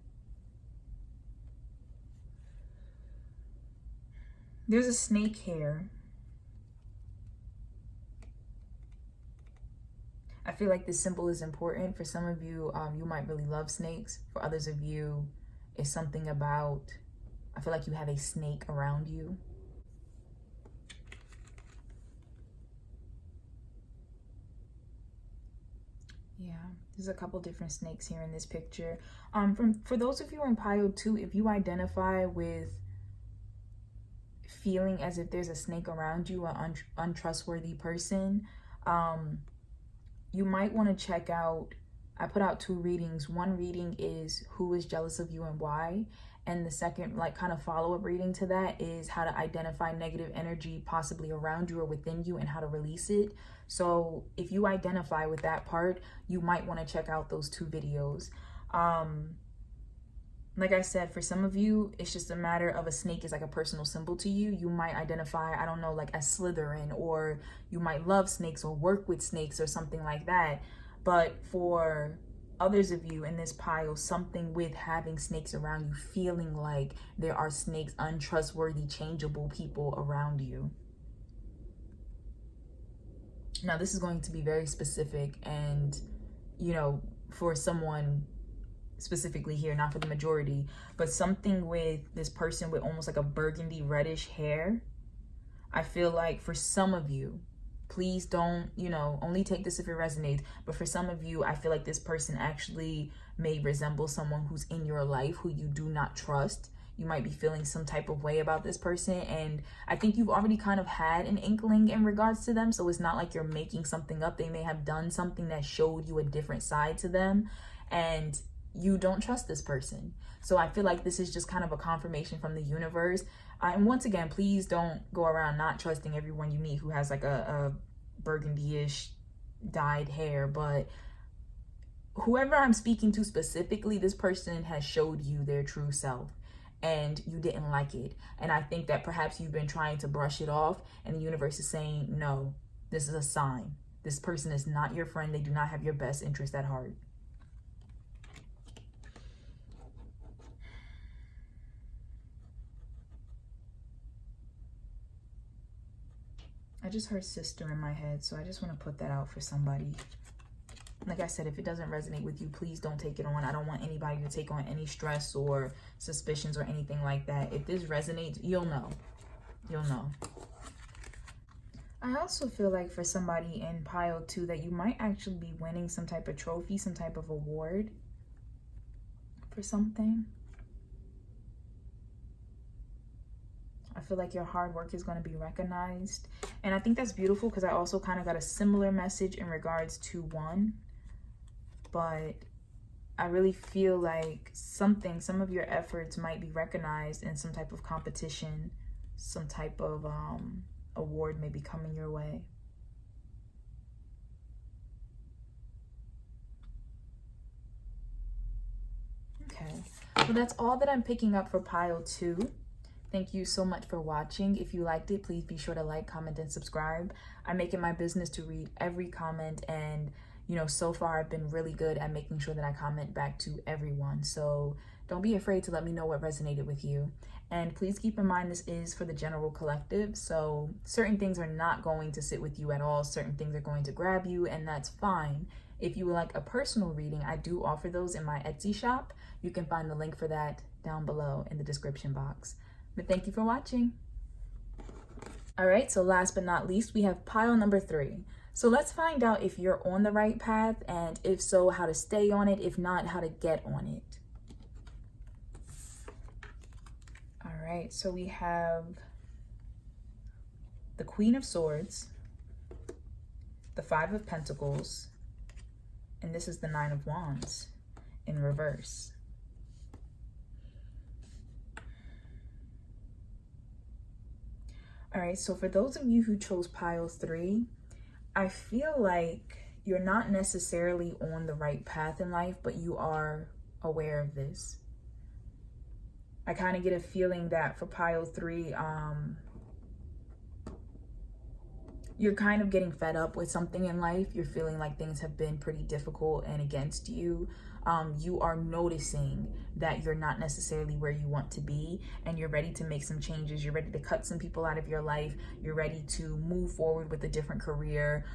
There's a snake here. I feel like this symbol is important. For some of you, you might really love snakes. For others of you, it's something about, I feel like you have a snake around you. Yeah, there's a couple different snakes here in this picture. For those of you in pile 2, if you identify with feeling as if there's a snake around you, an untrustworthy person, you might want to check out, I put out 2 readings. One reading is who is jealous of you and why. And the second, like, kind of follow-up reading to that is how to identify negative energy possibly around you or within you and how to release it. So if you identify with that part, you might want to check out those 2 videos. Like I said, for some of you, it's just a matter of a snake is like a personal symbol to you. You might identify, I don't know, like as Slytherin, or you might love snakes or work with snakes or something like that. But for others of you in this pile, something with having snakes around you, feeling like there are snakes, untrustworthy, changeable people around you. Now, this is going to be very specific and, you know, for someone specifically here, not for the majority, but something with this person with almost like a burgundy reddish hair. I feel like for some of you, please don't, you know, only take this if it resonates, but for some of you, I feel like this person actually may resemble someone who's in your life who you do not trust. You might be feeling some type of way about this person, and I think you've already kind of had an inkling in regards to them, so it's not like you're making something up. They may have done something that showed you a different side to them, and you don't trust this person. So I feel like this is just kind of a confirmation from the universe. And once again, please don't go around not trusting everyone you meet who has like a burgundy-ish dyed hair. But whoever I'm speaking to specifically, this person has showed you their true self and you didn't like it. And I think that perhaps you've been trying to brush it off, and the universe is saying, no, this is a sign. This person is not your friend. They do not have your best interest at heart. I just heard sister in my head, so I just want to put that out for somebody. Like I said, if it doesn't resonate with you, please don't take it on. I don't want anybody to take on any stress or suspicions or anything like that. If this resonates, you'll know. You'll know. I also feel like for somebody in pile 2 that you might actually be winning some type of trophy, some type of award for something. I feel like your hard work is going to be recognized. And I think that's beautiful because I also kind of got a similar message in regards to 1. But I really feel like some of your efforts might be recognized in some type of competition, some type of award may be coming your way. Okay, so that's all that I'm picking up for pile 2. Thank you so much for watching. If you liked it, please be sure to like, comment, and subscribe. I make it my business to read every comment and, you know, so far I've been really good at making sure that I comment back to everyone. So don't be afraid to let me know what resonated with you. And please keep in mind, this is for the general collective. So certain things are not going to sit with you at all. Certain things are going to grab you, and that's fine. If you would like a personal reading, I do offer those in my Etsy shop. You can find the link for that down below in the description box. But thank you for watching. All right, so last but not least, we have pile number 3. So let's find out if you're on the right path, and if so, how to stay on it. If not, how to get on it. All right, so we have the Queen of Swords, the 5 of Pentacles, and this is the 9 of Wands in reverse. All right, so for those of you who chose pile 3, I feel like you're not necessarily on the right path in life, but you are aware of this. I kind of get a feeling that for pile 3, you're kind of getting fed up with something in life. You're feeling like things have been pretty difficult and against you. You are noticing that you're not necessarily where you want to be, and you're ready to make some changes. You're ready to cut some people out of your life. You're ready to move forward with a different career.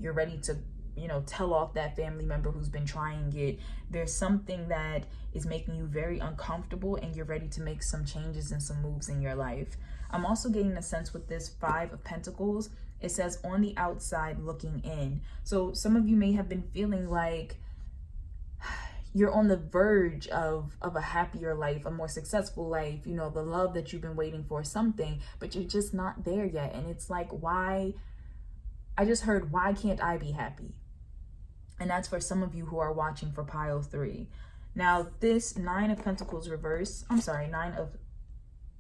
You're ready to, you know, tell off that family member who's been trying it. There's something that is making you very uncomfortable, and you're ready to make some changes and some moves in your life. I'm also getting a sense with this 5 of Pentacles. It says on the outside looking in. So some of you may have been feeling like you're on the verge of a happier life, a more successful life, you know, the love that you've been waiting for, something, but you're just not there yet. And it's like, why? I just heard, why can't I be happy? And that's for some of you who are watching for pile 3. Now, this 9 of Pentacles reversed, 9 of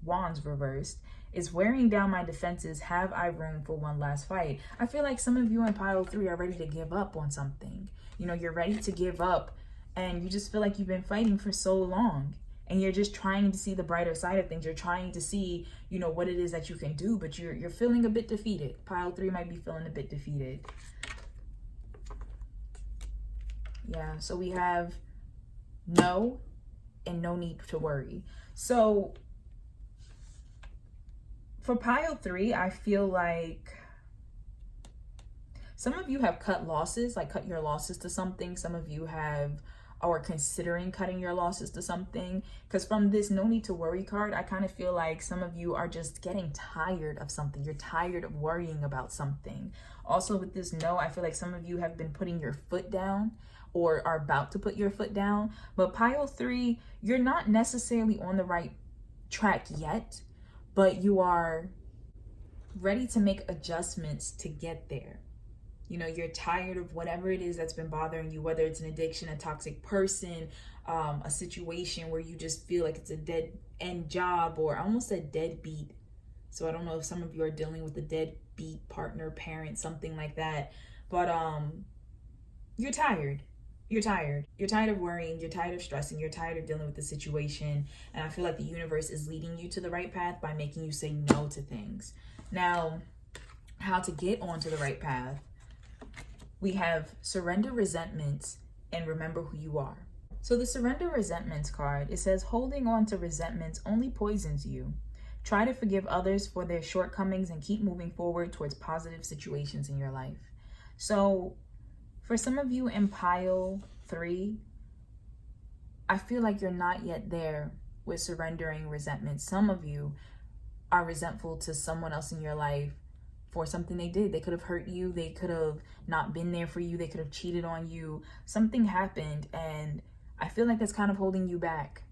Wands reversed, is wearing down my defenses. Have I room for one last fight? I feel like some of you in pile 3 are ready to give up on something. You know, you're ready to give up, and you just feel like you've been fighting for so long, and you're just trying to see the brighter side of things. You're trying to see, you know, what it is that you can do, but you're feeling a bit defeated. Pile 3 might be feeling a bit defeated. Yeah, so we have no and no need to worry. So for pile 3, I feel like some of you have cut losses, like cut your losses to something. Some of you have, or considering cutting your losses to something. Because from this no need to worry card, I kind of feel like some of you are just getting tired of something. You're tired of worrying about something. Also with this no, I feel like some of you have been putting your foot down, or are about to put your foot down. But pile 3, you're not necessarily on the right track yet, but you are ready to make adjustments to get there. You know, you're tired of whatever it is that's been bothering you, whether it's an addiction, a toxic person, a situation where you just feel like it's a dead end job, or almost a deadbeat. So I don't know if some of you are dealing with a deadbeat partner, parent, something like that. But you're tired. You're tired. You're tired of worrying. You're tired of stressing. You're tired of dealing with the situation. And I feel like the universe is leading you to the right path by making you say no to things. Now, how to get onto the right path? We have surrender resentments and remember who you are. So the surrender resentments card, it says holding on to resentments only poisons you. Try to forgive others for their shortcomings and keep moving forward towards positive situations in your life. So for some of you in pile 3, I feel like you're not yet there with surrendering resentment. Some of you are resentful to someone else in your life for something they did. They could have hurt you. They could have not been there for you. They could have cheated on you. Something happened, and I feel like that's kind of holding you back.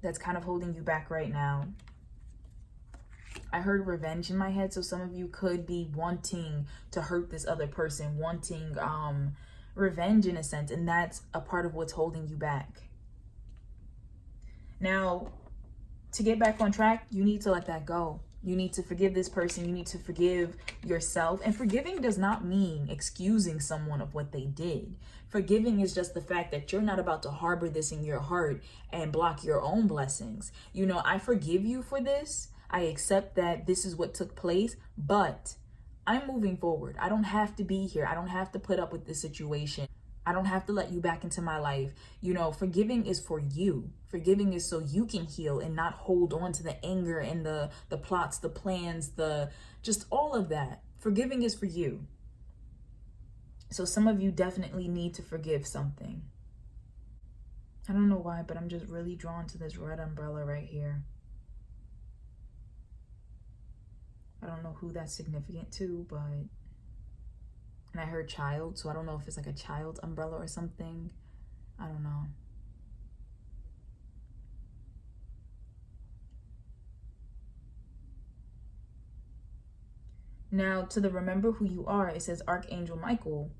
That's kind of holding you back right now. I heard revenge in my head, so some of you could be wanting to hurt this other person, wanting revenge in a sense, and that's a part of what's holding you back. Now, to get back on track, you need to let that go. You need to forgive this person. You need to forgive yourself. And forgiving does not mean excusing someone of what they did. Forgiving is just the fact that you're not about to harbor this in your heart and block your own blessings. You know, I forgive you for this. I accept that this is what took place, but I'm moving forward. I don't have to be here. I don't have to put up with this situation. I don't have to let you back into my life. You know, forgiving is for you. Forgiving is so you can heal and not hold on to the anger and the plots, the plans, just all of that. Forgiving is for you. So some of you definitely need to forgive something. I don't know why, but I'm just really drawn to this red umbrella right here. I don't know who that's significant to, but, and I heard child, so I don't know if it's like a child umbrella or something. I don't know. Now, to the remember who you are, it says, Archangel Michael,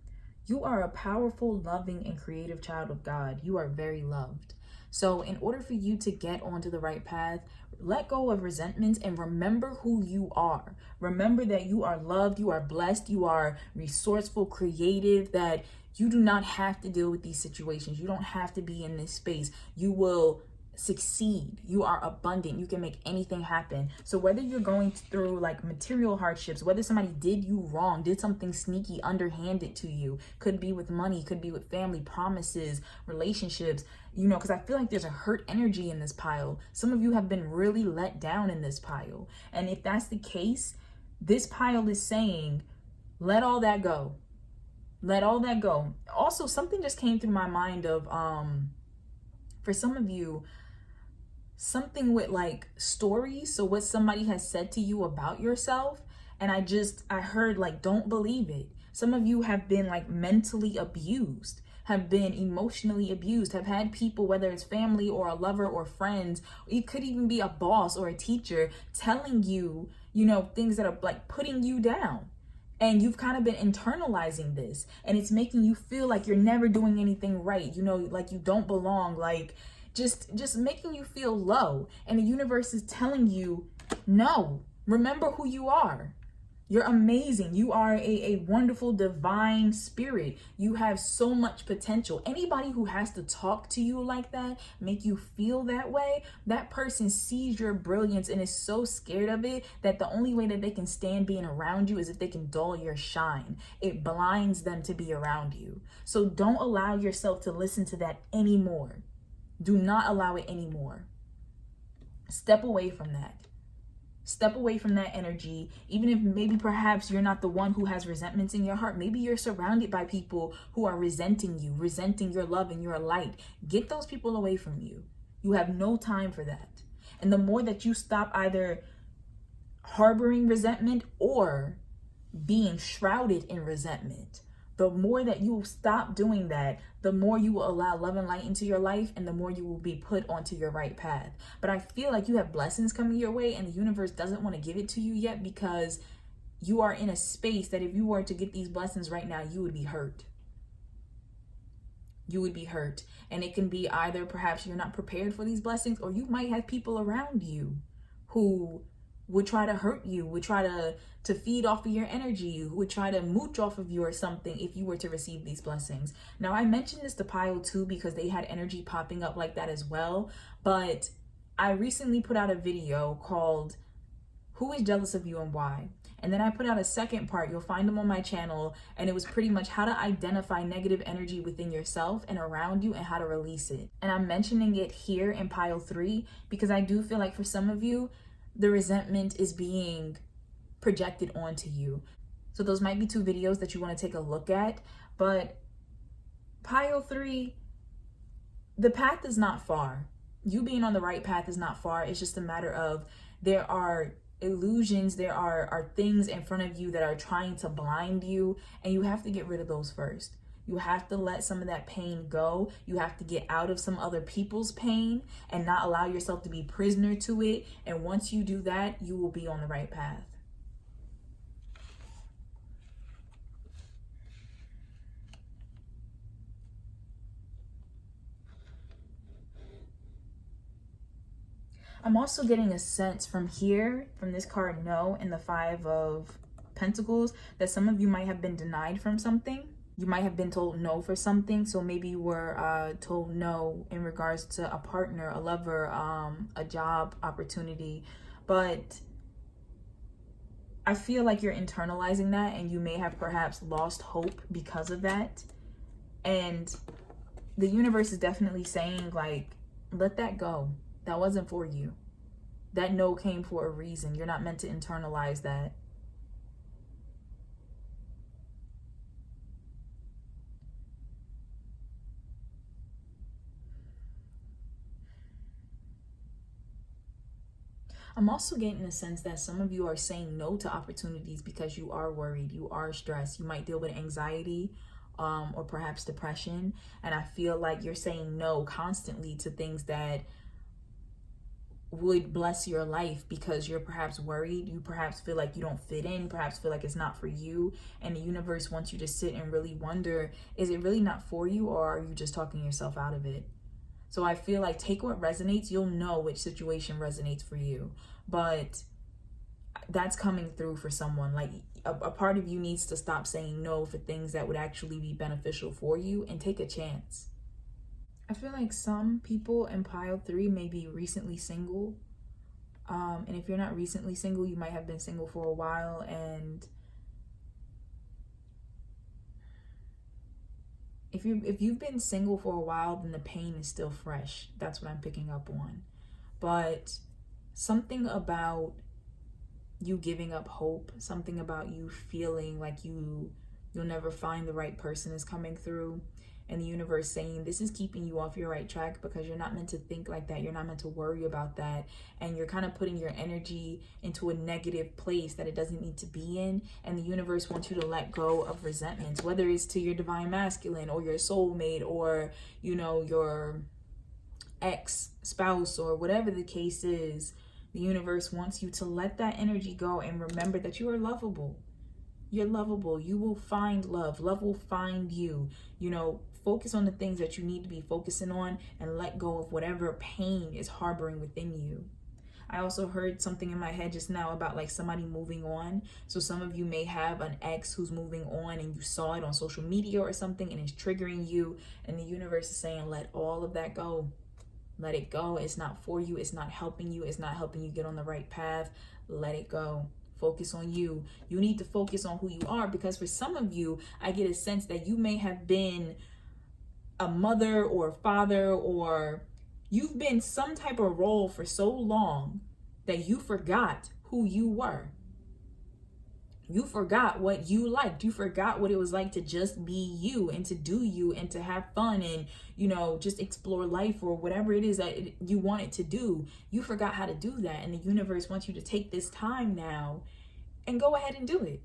you are a powerful, loving, and creative child of God. You are very loved. So in order for you to get onto the right path, let go of resentments and remember who you are. Remember that you are loved, you are blessed, you are resourceful, creative, that you do not have to deal with these situations. You don't have to be in this space. You will succeed. You are abundant. You can make anything happen. So whether you're going through like material hardships, whether somebody did you wrong, did something sneaky, underhanded to you, could be with money, could be with family, promises, relationships, you know, because I feel like there's a hurt energy in this pile. Some of you have been really let down in this pile. And if that's the case, this pile is saying, let all that go. Let all that go. Also, something just came through my mind of, for some of you, something with like stories. So what somebody has said to you about yourself. And I heard like, don't believe it. Some of you have been like mentally abused, have been emotionally abused, have had people, whether it's family or a lover or friends, it could even be a boss or a teacher telling you, you know, things that are like putting you down. And you've kind of been internalizing this, and it's making you feel like you're never doing anything right. You know, like you don't belong, like just making you feel low. And the universe is telling you, no, remember who you are. You're amazing. You are a wonderful divine spirit. You have so much potential. Anybody who has to talk to you like that, make you feel that way, that person sees your brilliance and is so scared of it that the only way that they can stand being around you is if they can dull your shine. It blinds them to be around you. So don't allow yourself to listen to that anymore. Do not allow it anymore. Step away from that. Step away from that energy. Even if maybe perhaps you're not the one who has resentments in your heart. Maybe you're surrounded by people who are resenting you, resenting your love and your light. Get those people away from you. You have no time for that. And the more that you stop either harboring resentment or being shrouded in resentment, the more that you stop doing that, the more you will allow love and light into your life, and the more you will be put onto your right path. But I feel like you have blessings coming your way, and the universe doesn't want to give it to you yet because you are in a space that if you were to get these blessings right now, you would be hurt. You would be hurt. And it can be either perhaps you're not prepared for these blessings, or you might have people around you who would try to hurt you, would try to feed off of your energy, would try to mooch off of you or something if you were to receive these blessings. Now, I mentioned this to Pile too because they had energy popping up like that as well. But I recently put out a video called Who is Jealous of You and Why? And then I put out a second part, you'll find them on my channel, and it was pretty much how to identify negative energy within yourself and around you and how to release it. And I'm mentioning it here in Pile 3 because I do feel like for some of you, the resentment is being projected onto you. So those might be 2 videos that you want to take a look at. But Pile 3, the path is not far. You being on the right path is not far. It's just a matter of there are illusions, there are things in front of you that are trying to blind you, and you have to get rid of those first. You have to let some of that pain go. You have to get out of some other people's pain and not allow yourself to be prisoner to it. And once you do that, you will be on the right path. I'm also getting a sense from here, from this card, No, and the 5 of Pentacles, that some of you might have been denied from something. You might have been told no for something. So maybe you were told no in regards to a partner, a lover, a job opportunity. But I feel like you're internalizing that, and you may have perhaps lost hope because of that. And the universe is definitely saying, like, let that go. That wasn't for you. That no came for a reason. You're not meant to internalize that. I'm also getting a sense that some of you are saying no to opportunities because you are worried, you are stressed, you might deal with anxiety, or perhaps depression. And I feel like you're saying no constantly to things that would bless your life because you're perhaps worried. You perhaps feel like you don't fit in, perhaps feel like it's not for you. And the universe wants you to sit and really wonder, is it really not for you, or are you just talking yourself out of it? So I feel like take what resonates. You'll know which situation resonates for you. But that's coming through for someone. Like a part of you needs to stop saying no for things that would actually be beneficial for you and take a chance. I feel like some people in pile 3 may be recently single. And if you're not recently single, you might have been single for a while. And if you've been single for a while, then the pain is still fresh. That's what I'm picking up on. But something about you giving up hope, something about you feeling like you'll never find the right person is coming through. And the universe saying this is keeping you off your right track because you're not meant to think like that. You're not meant to worry about that. And you're kind of putting your energy into a negative place that it doesn't need to be in. And the universe wants you to let go of resentments, whether it's to your divine masculine or your soulmate or, your ex-spouse or whatever the case is. The universe wants you to let that energy go and remember that you are lovable. You're lovable. You will find love. Love will find you. Focus on the things that you need to be focusing on and let go of whatever pain is harboring within you. I also heard something in my head just now about like somebody moving on. So some of you may have an ex who's moving on and you saw it on social media or something and it's triggering you. And the universe is saying, let all of that go. Let it go. It's not for you. It's not helping you. It's not helping you get on the right path. Let it go. Focus on you. You need to focus on who you are, because for some of you, I get a sense that you may have been a mother or a father, or you've been some type of role for so long that you forgot who you were. You forgot what you liked. You forgot what it was like to just be you and to do you and to have fun and, just explore life or whatever it is that you wanted to do. You forgot how to do that. And the universe wants you to take this time now and go ahead and do it.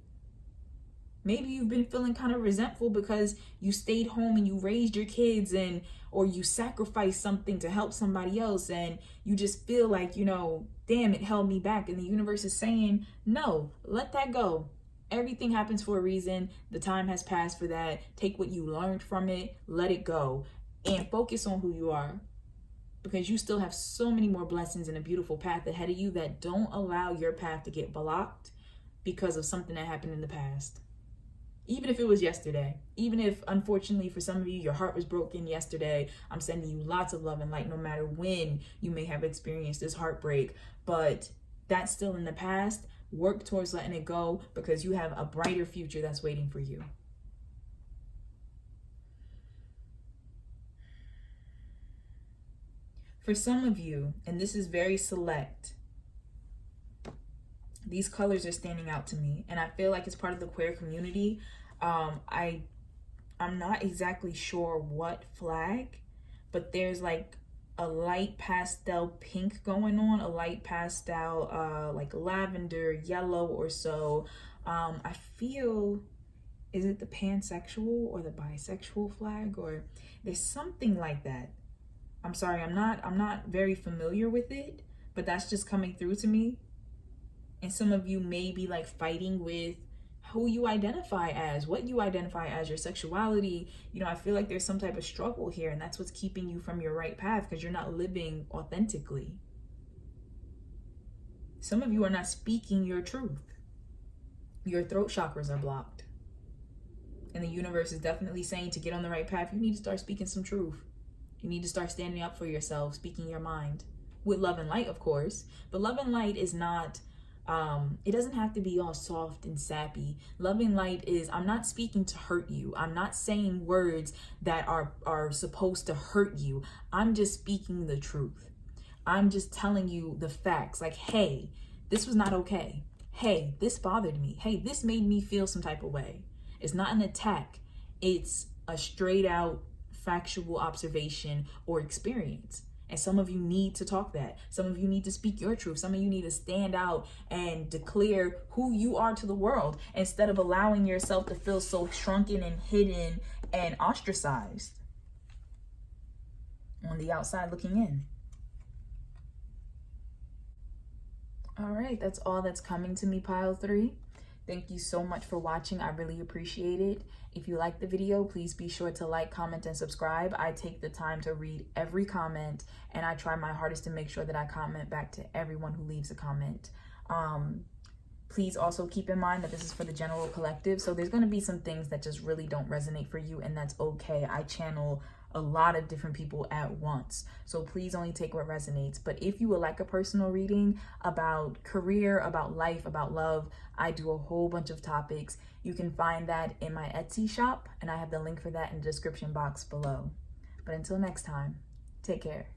Maybe you've been feeling kind of resentful because you stayed home and you raised your kids or you sacrificed something to help somebody else and you just feel like, damn, it held me back. And the universe is saying, no, let that go. Everything happens for a reason. The time has passed for that. Take what you learned from it, let it go, and focus on who you are, because you still have so many more blessings and a beautiful path ahead of you that don't allow your path to get blocked because of something that happened in the past. Even if it was yesterday, even if, unfortunately, for some of you, your heart was broken yesterday, I'm sending you lots of love and light no matter when you may have experienced this heartbreak. But that's still in the past. Work towards letting it go, because you have a brighter future that's waiting for you. For some of you, and this is very select, these colors are standing out to me, and I feel like it's part of the queer community. I'm not exactly sure what flag, but there's like a light pastel pink going on, a light pastel like lavender yellow or so. I feel, is it the pansexual or the bisexual flag, or there's something like that. I'm sorry, I'm not very familiar with it, but that's just coming through to me. And some of you may be like fighting with who you identify as, what you identify as, your sexuality. I feel like there's some type of struggle here, and that's what's keeping you from your right path, because you're not living authentically. Some of you are not speaking your truth. Your throat chakras are blocked. And the universe is definitely saying, to get on the right path, you need to start speaking some truth. You need to start standing up for yourself, speaking your mind. With love and light, of course. But love and light is not It doesn't have to be all soft and sappy. Loving light is, I'm not speaking to hurt you. I'm not saying words that are supposed to hurt you. I'm just speaking the truth. I'm just telling you the facts. Like, hey, this was not okay. Hey, this bothered me. Hey, this made me feel some type of way. It's not an attack. It's a straight out factual observation or experience. And some of you need to talk that. Some of you need to speak your truth. Some of you need to stand out and declare who you are to the world instead of allowing yourself to feel so shrunken and hidden and ostracized on the outside looking in. All right, that's all that's coming to me, pile 3. Thank you so much for watching. I really appreciate it. If you like the video, please be sure to like, comment, and subscribe. I take the time to read every comment, and I try my hardest to make sure that I comment back to everyone who leaves a comment. Please also keep in mind that this is for the general collective, so there's going to be some things that just really don't resonate for you, and that's okay. I channel a lot of different people at once, so please only take what resonates. But if you would like a personal reading about career, about life, about love, I do a whole bunch of topics. You can find that in my Etsy shop, and I have the link for that in the description box below. But until next time, take care.